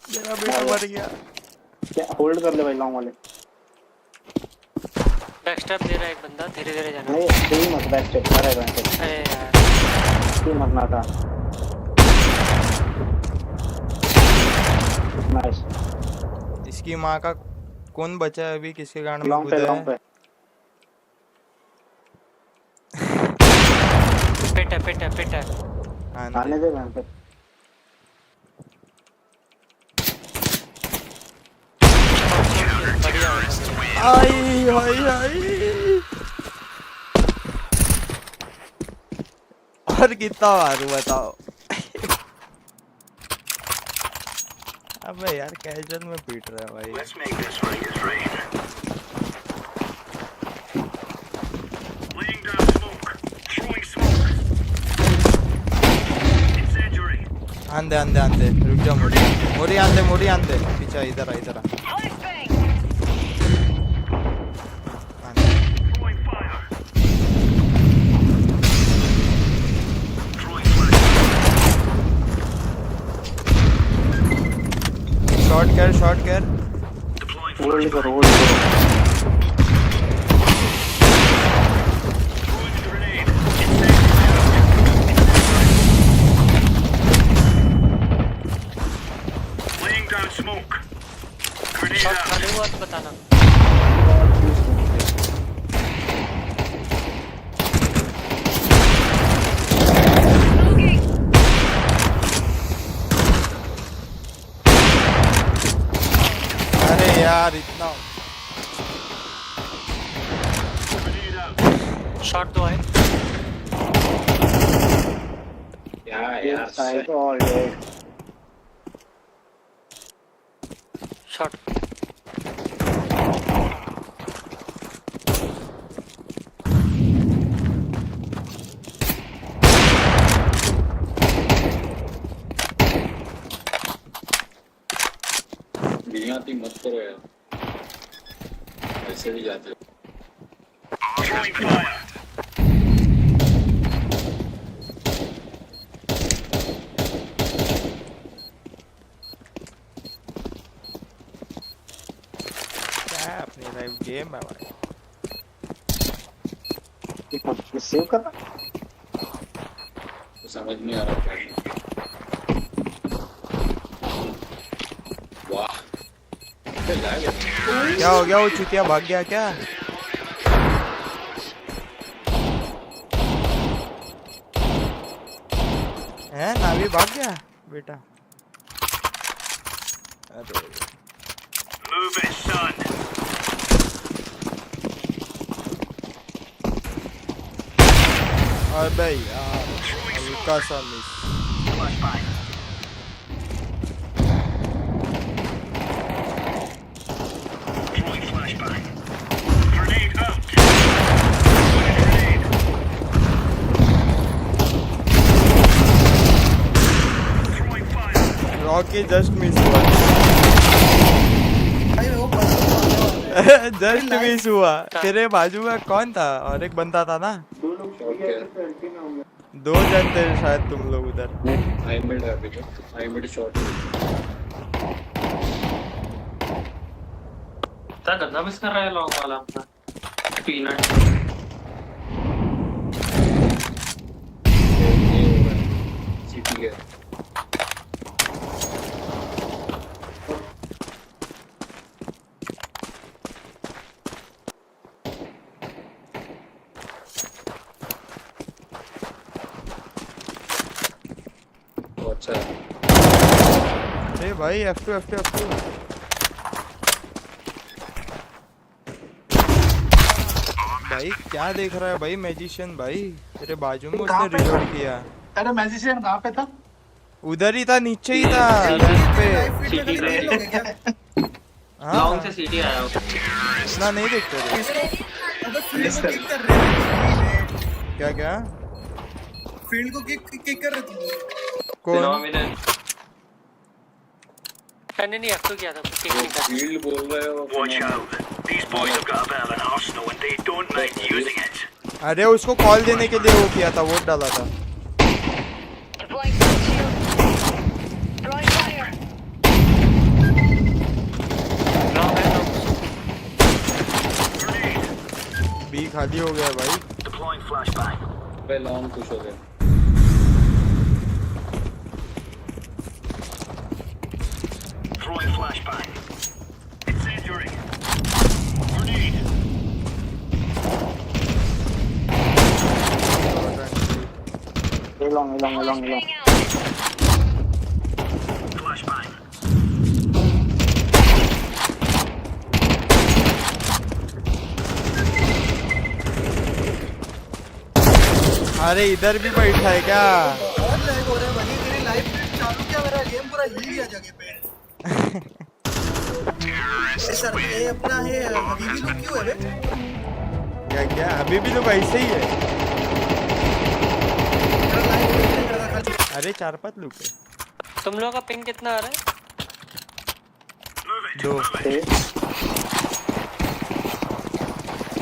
मेरा बेटा मर गया क्या होल्ड कर ले भाई लॉन्ग वाले बैक स्टेप दे रहा है एक बंदा धीरे जाना नहीं सही मत बैक स्टेप कर रहा है अरे यार तू मरना था नाइस इसकी माँ का कौन बचा है अभी किसके गांड में लॉन्ग पे पेट है आने दे वहां पे बढ़िया आई और कितना मारू बताओ अबे यार कैजुअल में पीट रहा है भाई आंदे रुक जा मोरी आंदे पीछे इधर शॉट कर होल्ड करो शॉट खाने को बात बताना अरे यार इतना शॉट तो है यार साइड और शॉट बिनियाती मत करो यार ऐसे भी जाते क्या अपनी लाइव गेम है भाई सेव करना समझ नहीं आ रहा वाह क्या हो गया वो चुतिया भाग गया क्या है नावी भाग गया बेटा अरे Move it, son. अबे यार हल्का सा मिस रॉकी जस्ट मिस हुआ जस्ट मिस हुआ तेरे बाजू में कौन था और एक बंदा था ना दो जन थे शायद तुम लोग उधर आई मिड शॉट क्या गंदा मिस कर रहा है लॉन्ग वाला अपना पीनट सीटी है अरे भाई F2 भाई क्या देख रहा है भाई मैजिशियन भाई तेरे बाजू में उसने रिलोड किया। अरे मैजिशियन कहाँ पे था? उधर ही था नीचे ही था रैंप पे। लॉन्ग से सीटी आया इतना नहीं देखते थे क्या फील्ड को किक कर रहे थे कौन नहीं F2 किया था किक नहीं कर फील्ड बोल रहे हो। Watch out. These boys have got a bit of an arsenal and they don't mind using it. अरे उसको कॉल देने के लिए वो किया था वोट डाला था। बी खाली हो गया भाई। Deploying flashbang. भाई लॉन्ग पुश हो गया। Throwing flashbang. Incendiary. Grenade. Long. Flashbang. अरे इधर भी बैठा है क्या? और लैग हो रहा है भाई तेरी लाइव फीड चालू क्या मेरा गेम पूरा हिल गया जगह पे। सर ये अपना है हबीबी लोग क्यों है बे? क्या हबीबी लोग ऐसे ही है। अरे 4-5 लोग है। तुम लोगों का पिंग कितना आ रहा है? 2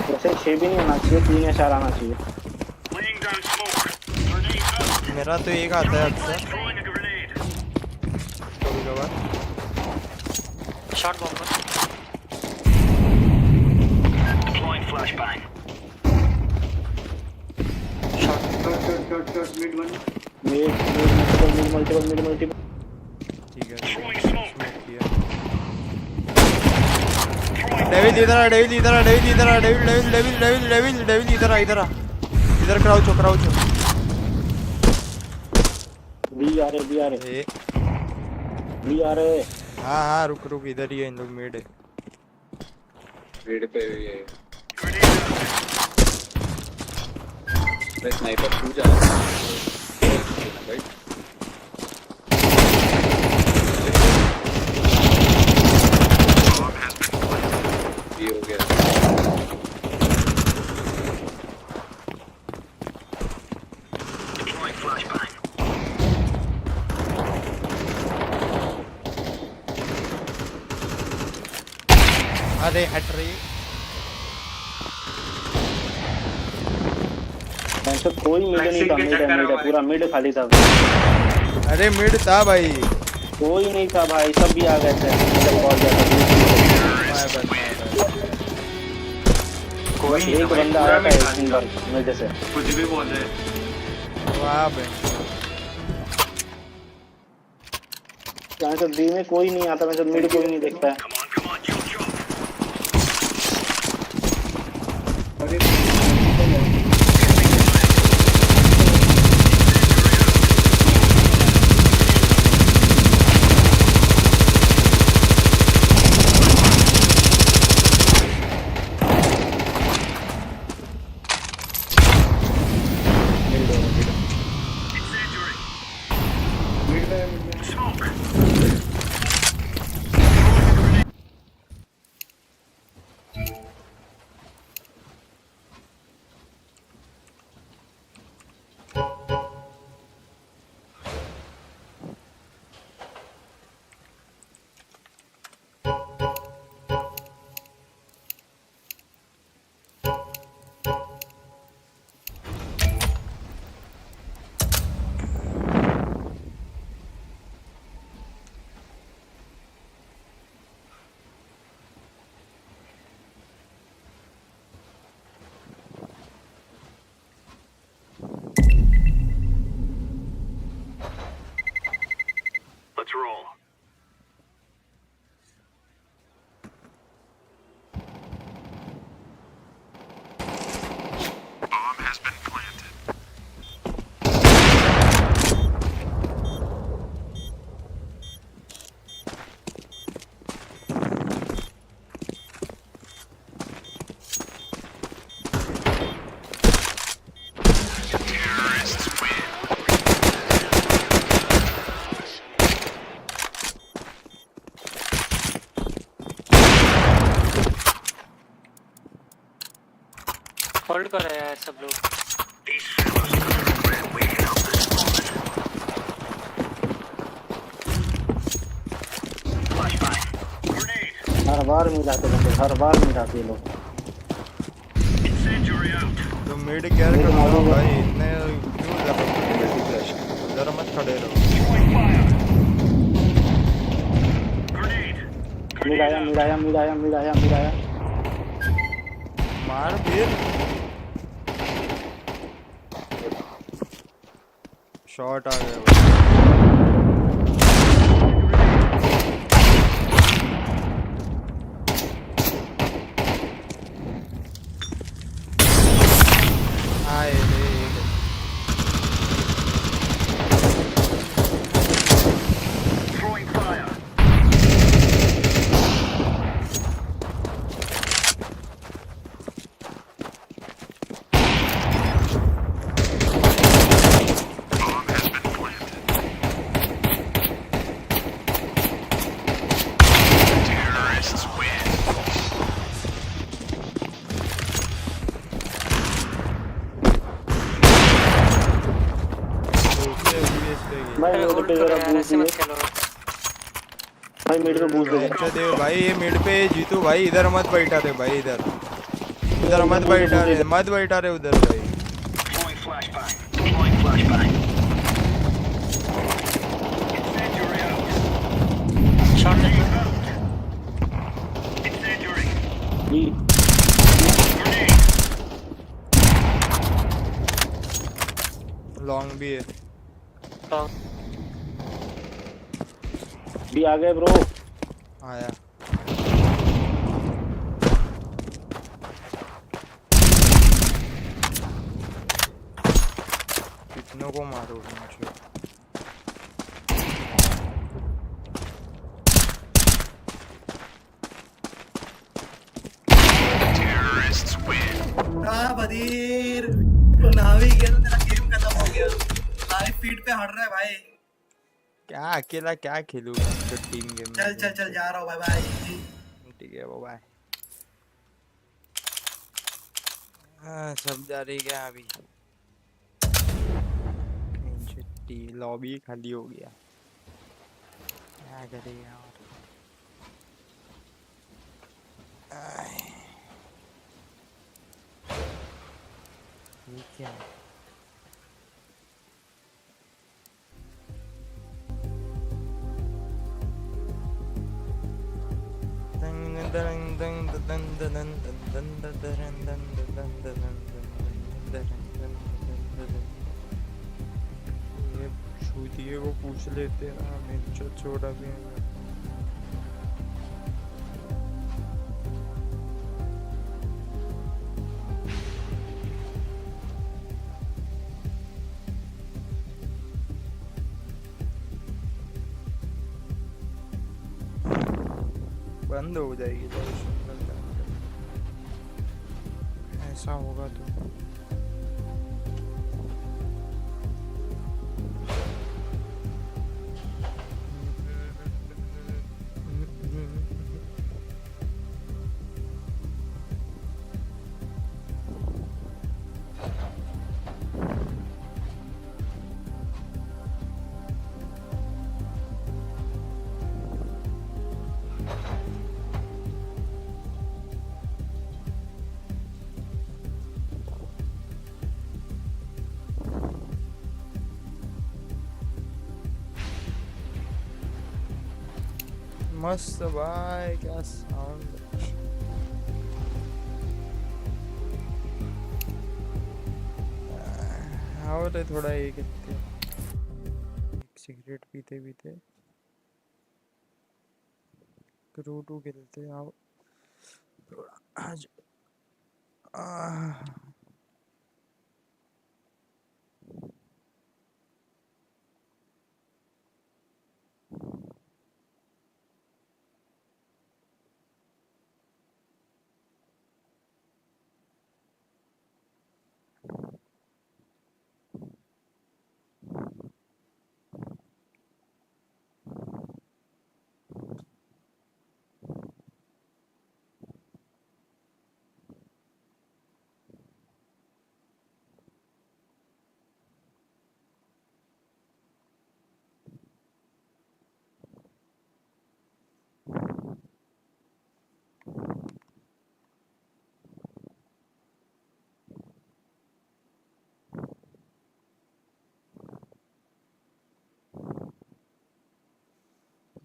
वैसे 6 भी नहीं होना चाहिए 3 या 4 आना चाहिए। मेरा तो एक आता है अक्सर कभी-कभार। Shot bomber Deploying flashbang. Shot mid one Mid multiple. ठीक है स्मोक किया। डेविल इधर आ इधर क्राउच हो। बी आ रहे हाँ रुक इधर ही है इन लोग मिड है। मिड पे ये स्नाइपर छू जा भाई। ये हो गया। Deploying flashbang. अरे हट रही कोई मिड नहीं था मिड पूरा मिड खाली था। अरे मिड था भाई कोई नहीं था भाई सब भी आ गए थे। कोई नहीं एक बंदा आया था सिंगल मिड से कुछ भी बोल रहे। वाह भाई यहाँ से बी में कोई नहीं आता। मैं सब मिड कोई नहीं देखता है। Let's roll. Bomb has been planted. Hold करो यार सब लोग। हर बार मिलाते बंदे, हर बार मिलाते लोग। तो मिड केयर करो भाई, इतने क्यों जरा मत खड़े रहो। मिलाया। मार फिर शॉट आ गया भाई। आए भाई ये मिड पे जीतू भाई, इधर मत बैठा रे भाई, इधर मत बैठा रे उधर भाई। लॉन्ग भी है। भी आ गए ब्रो। आया कितनों को मारोगे मुझे। हाँ बधीर तो नावी गया तो तेरा गेम खत्म हो गया। लाइव फीड पे हट रहा है भाई। क्या अकेला क्या खेलूंगा तो टीम गेम में। चल जा रहा हूँ, बाय बाय। ठीक है बाय। हाँ सब जा रही क्या अभी। लॉबी खाली हो गया, क्या करेगा और। ये क्या है? ये छूतिए को पूछ लेते हैं, मैं छोड़ा भी बंद हो जाएगी तो ऐसा होगा तो। मस्त भाई, क्या साउंड। और थोड़ा ये कहते एक सिगरेट पीते पीते क्रू2 खेलते आओ थोड़ा आज।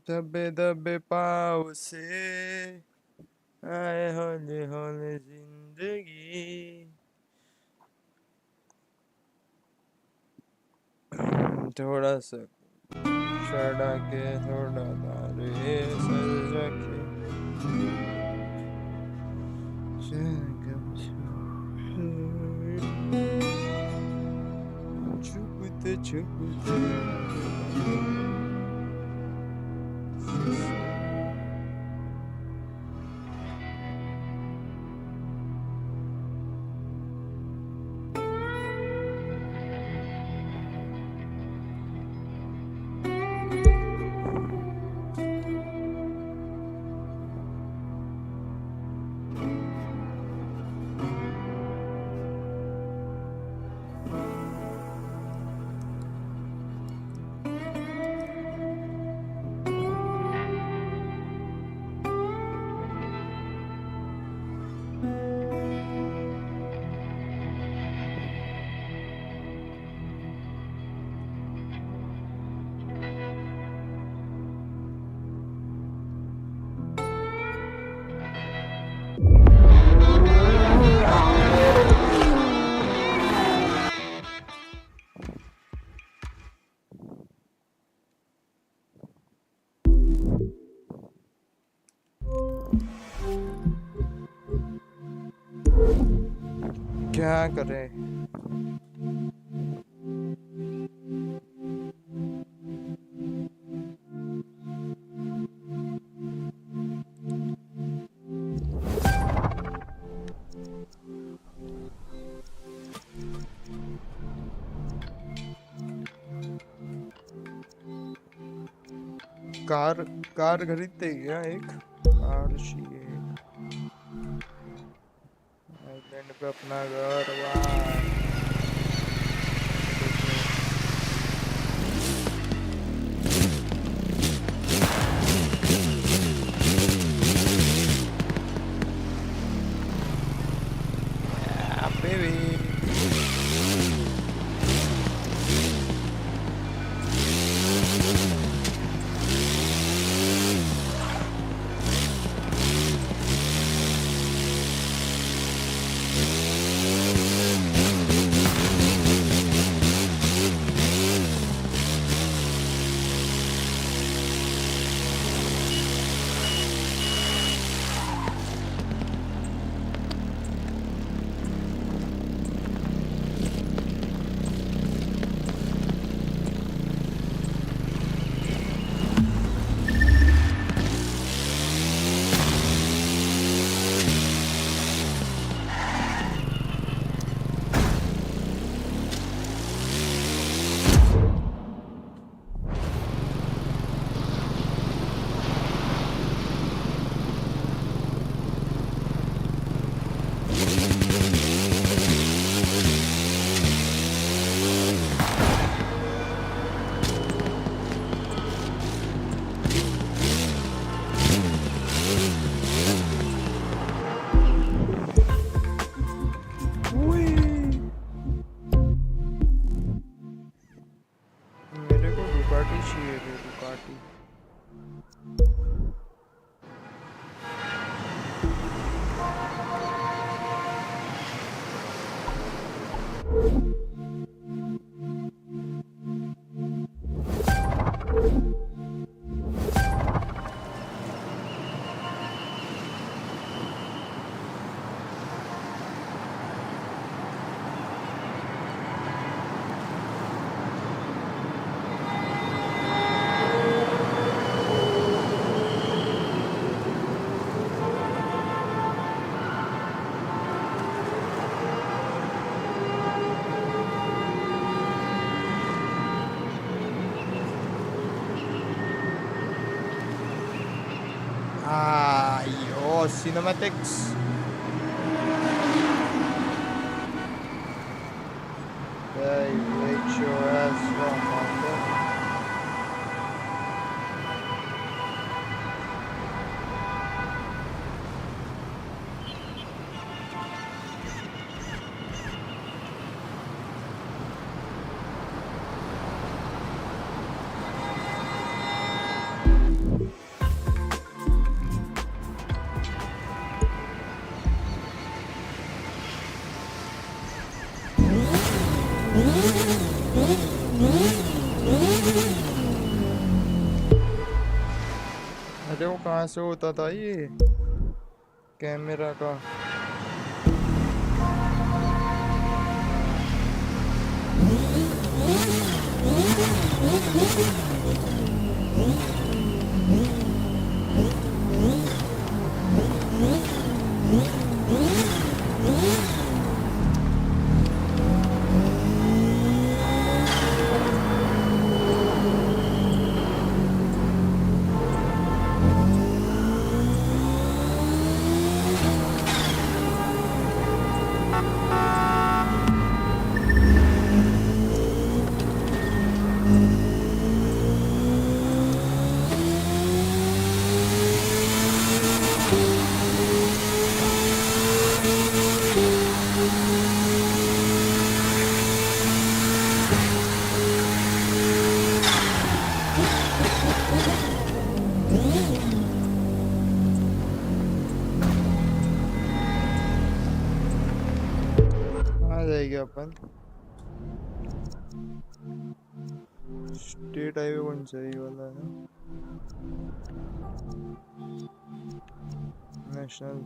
दबे दबे पाँव से आए हौले हौले जिंदगी थोड़ा सा चढ़ा के थोड़ा दारे सजा के छुपते छुपते क्या करे कार खरीदते क्या एक कार चाहिए आइलैंड पे अपना घर वाह cinematics. They make your ass wrong, my अरे वो कहाँ से होता था ये कैमरा का? अपन स्टेट हाईवे कौन सा ये वाला है? नेशनल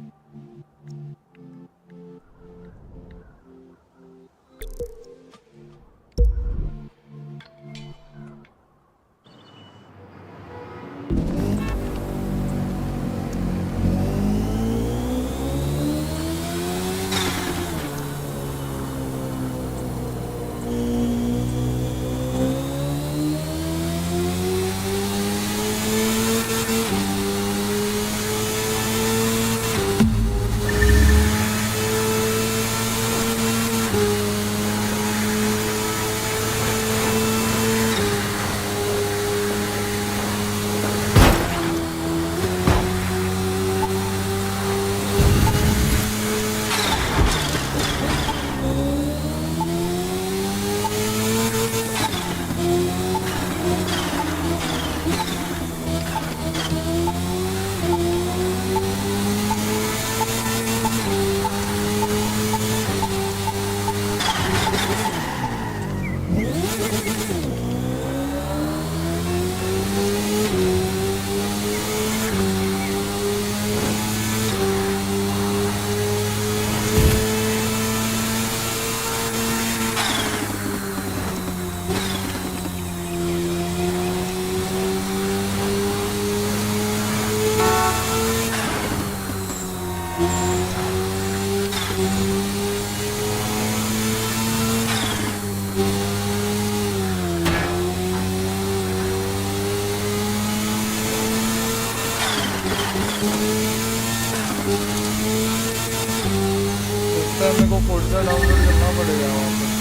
मेरे को फोल्डर डाउनलोड करना पड़ेगा वहाँ पर।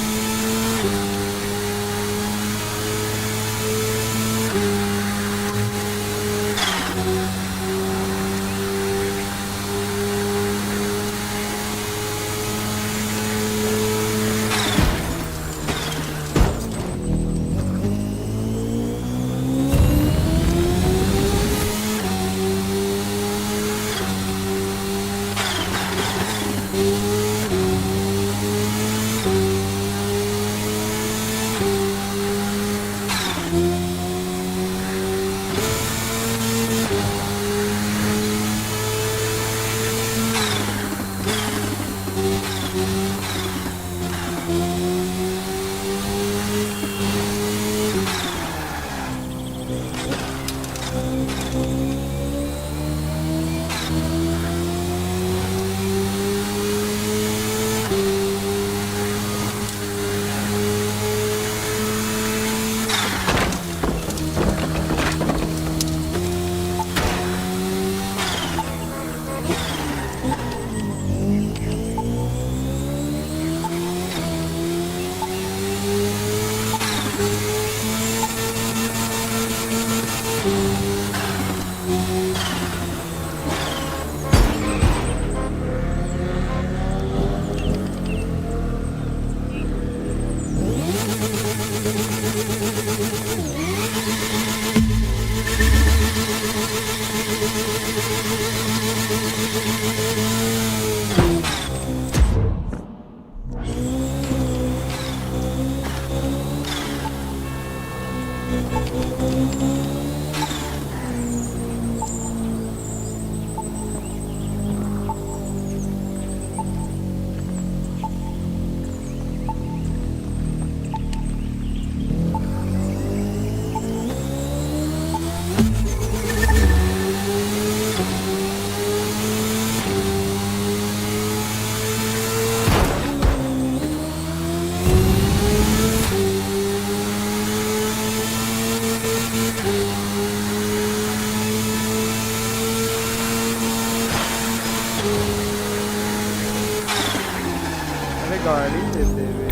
गाड़ी देते हुए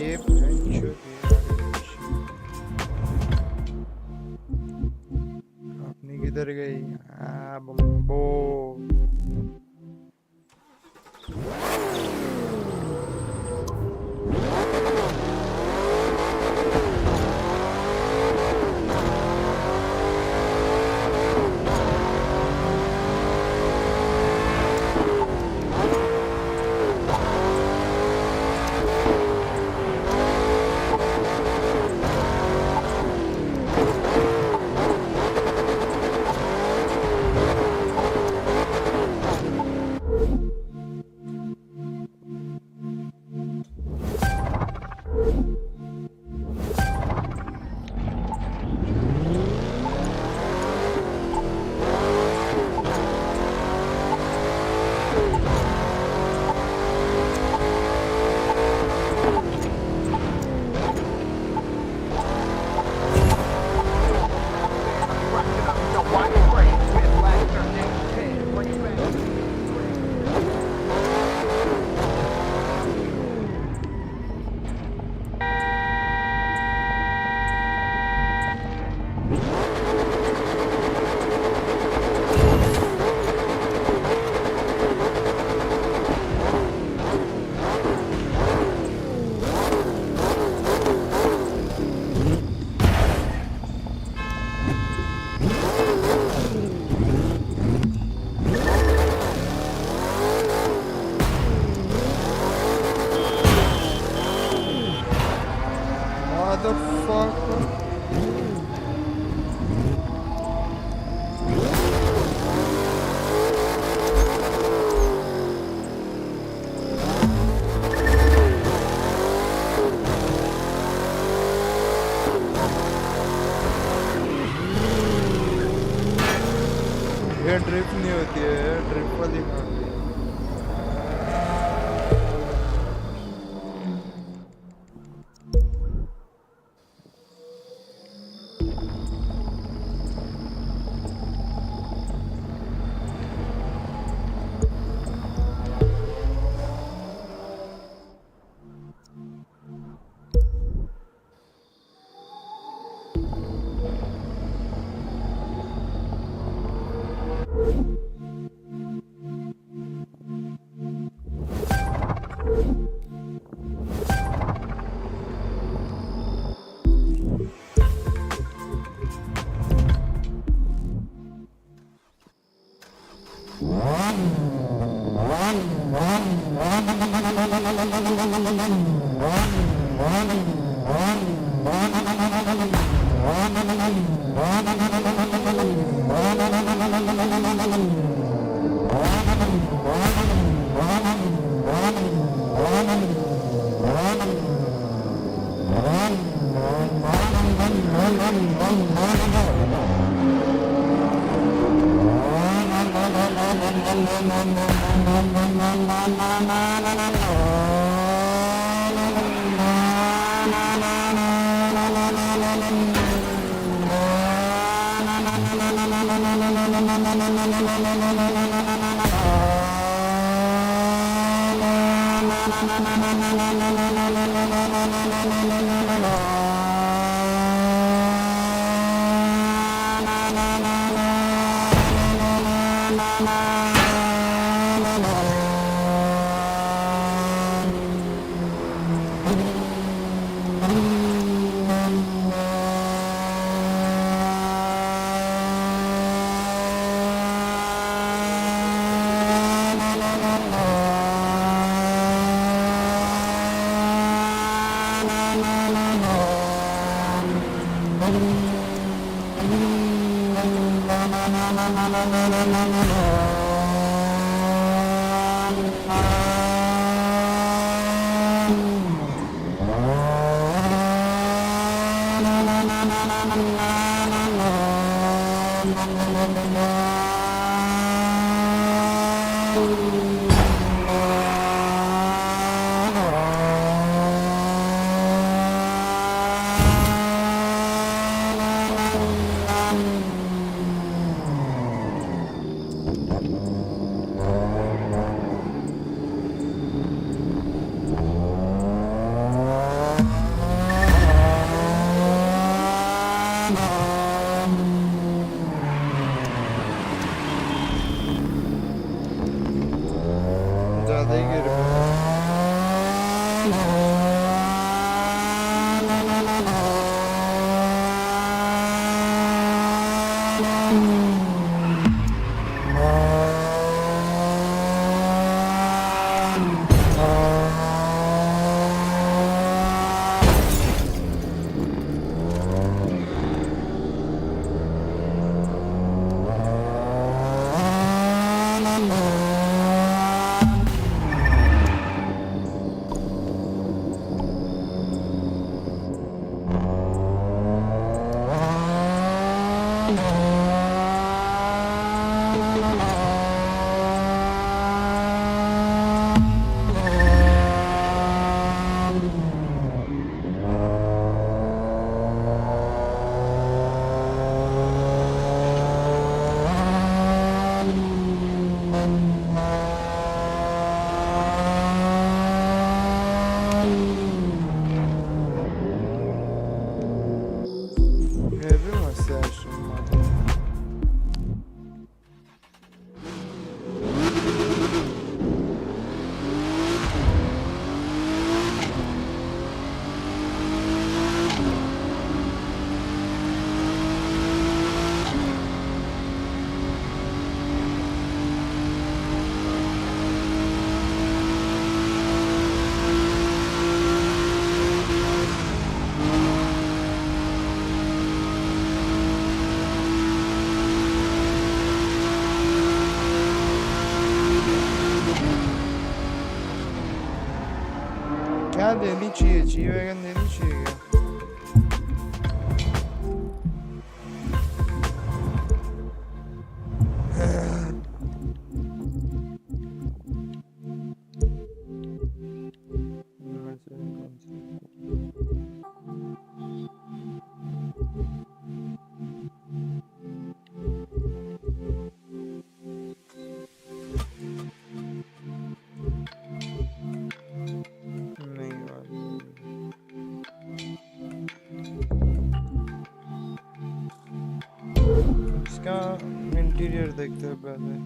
ये भैंचो अपनी किधर गई बम्बो ये ड्रिफ्ट नहीं होती है ड्रिफ्ट वाली कहाँ गई G-Wagon değil mi şey ya? इसका इंटीरियर देखते हैं पहले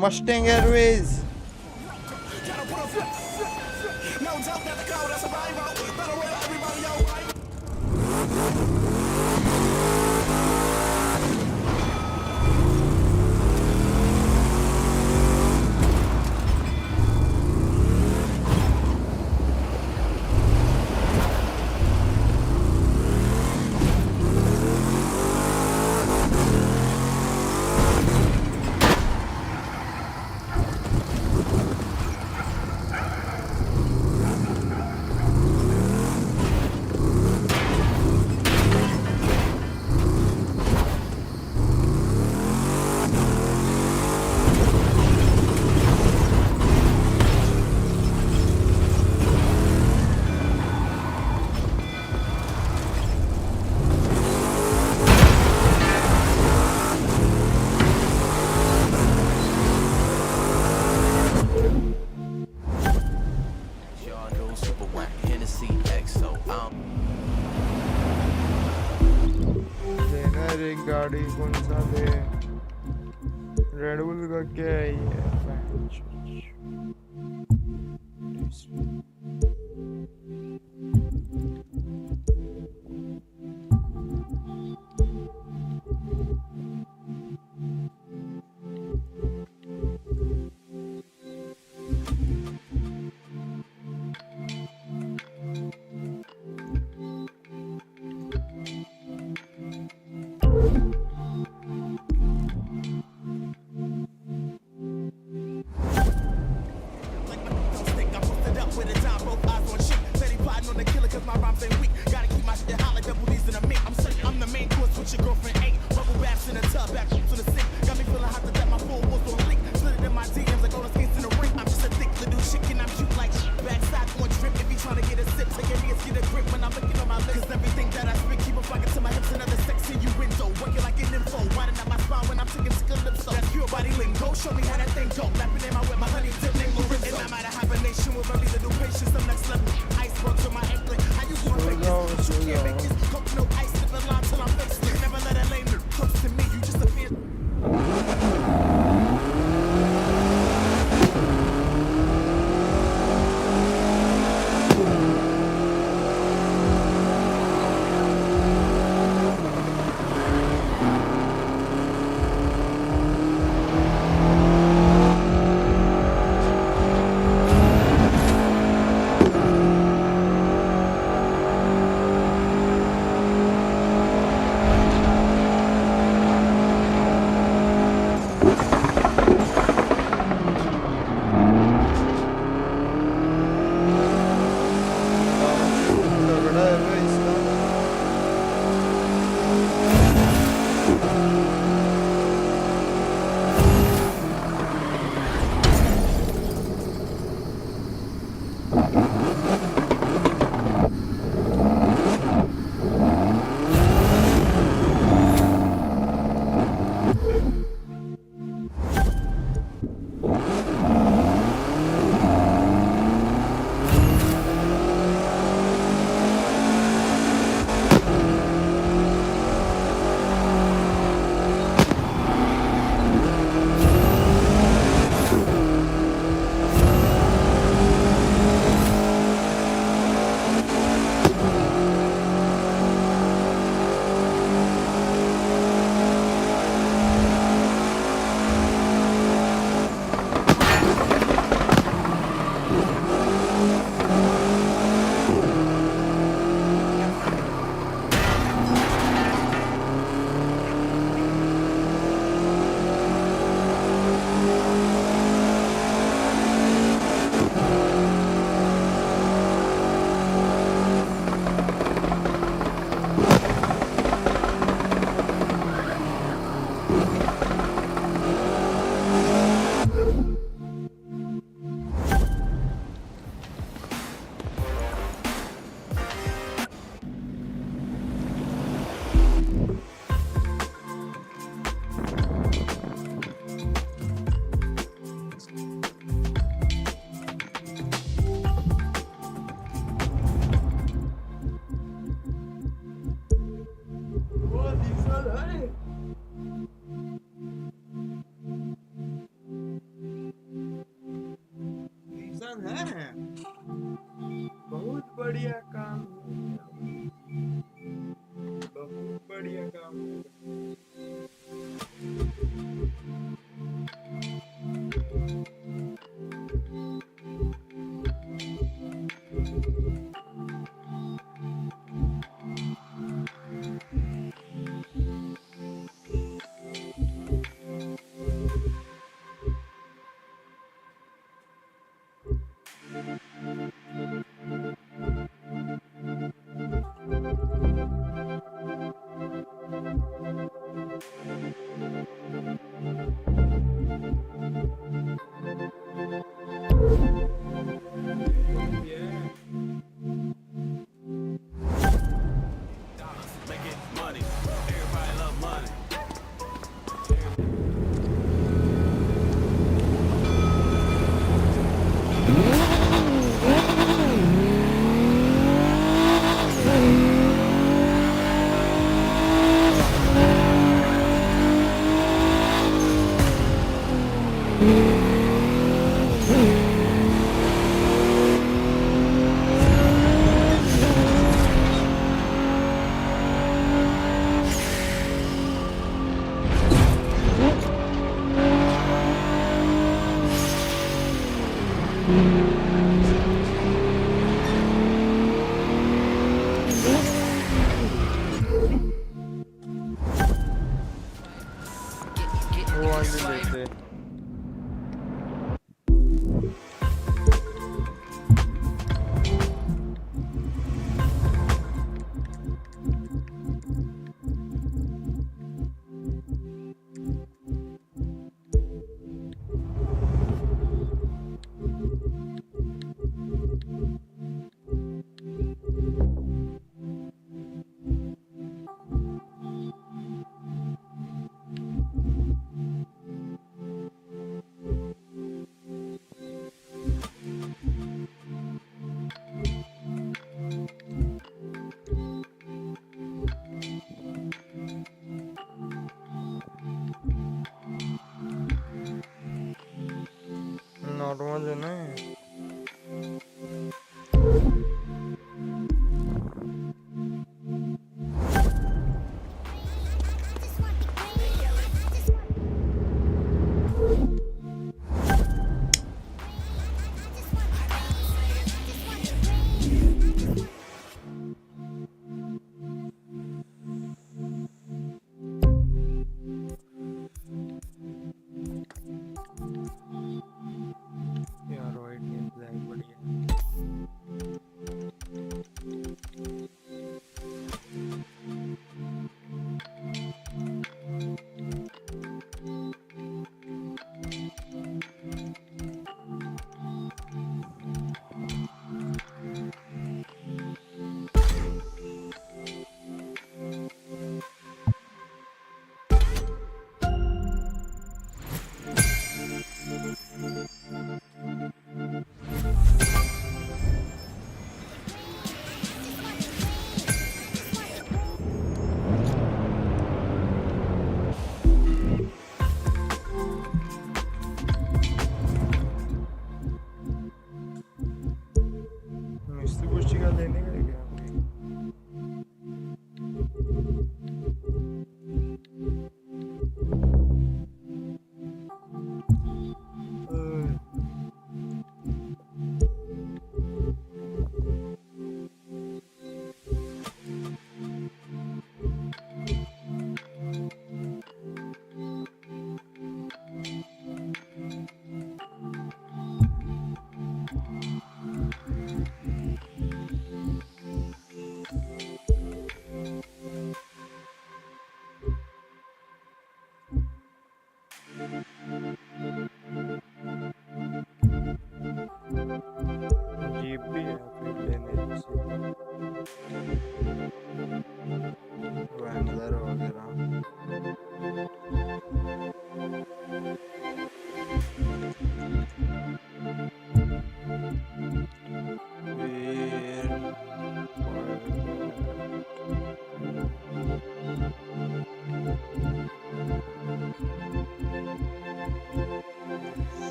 Mustang Airways. यार एक गाड़ी कौन सा दे रेड बुल का क्या है ये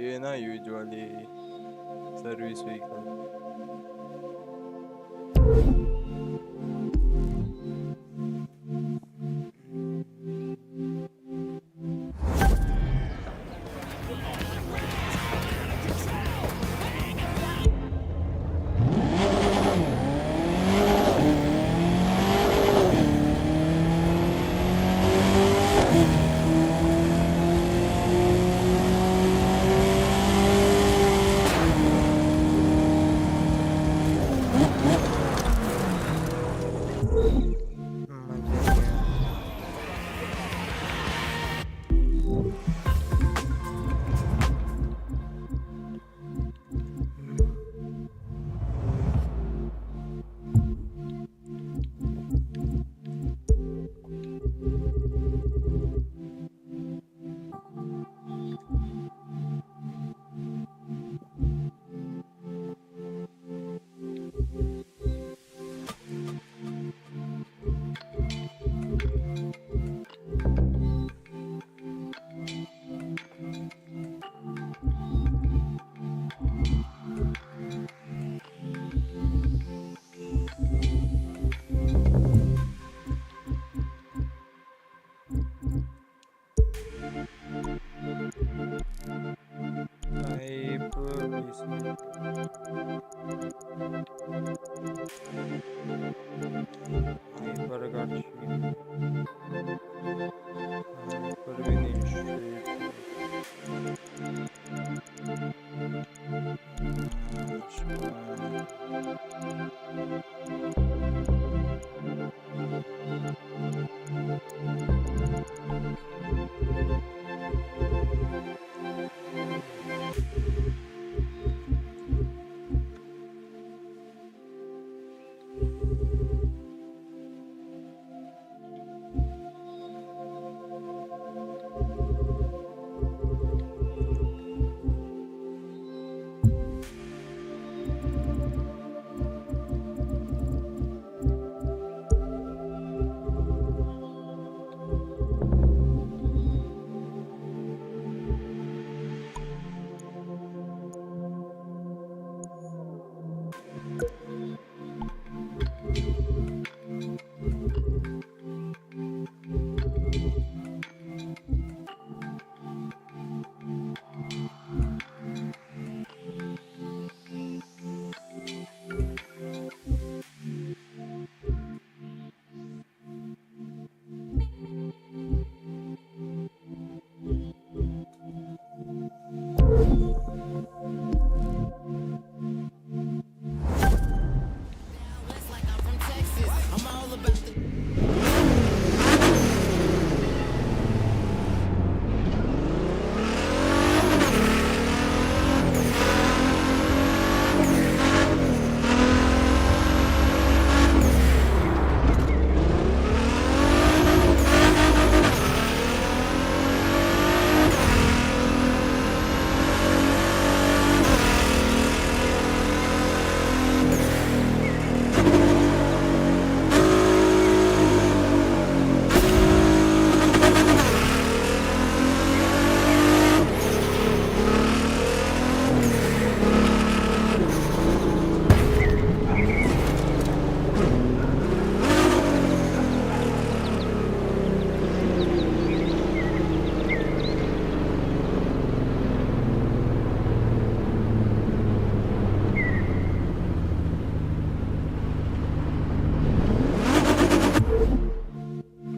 ये ना usually service vehicle.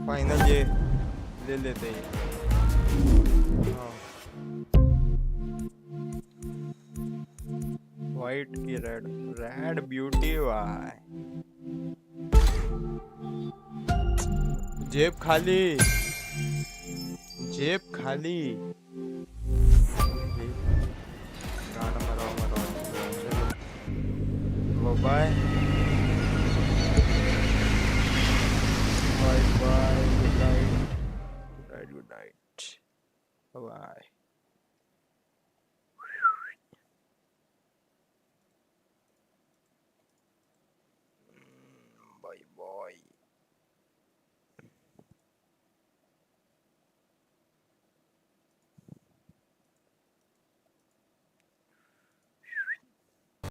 फाइनल ये ले लेते हैं। वाइट की रेड, रेड ब्यूटी वाई। जेब खाली, जेब खाली। गाना मरो मरो, चलो bye bye bye, good night, good night, good night, bye.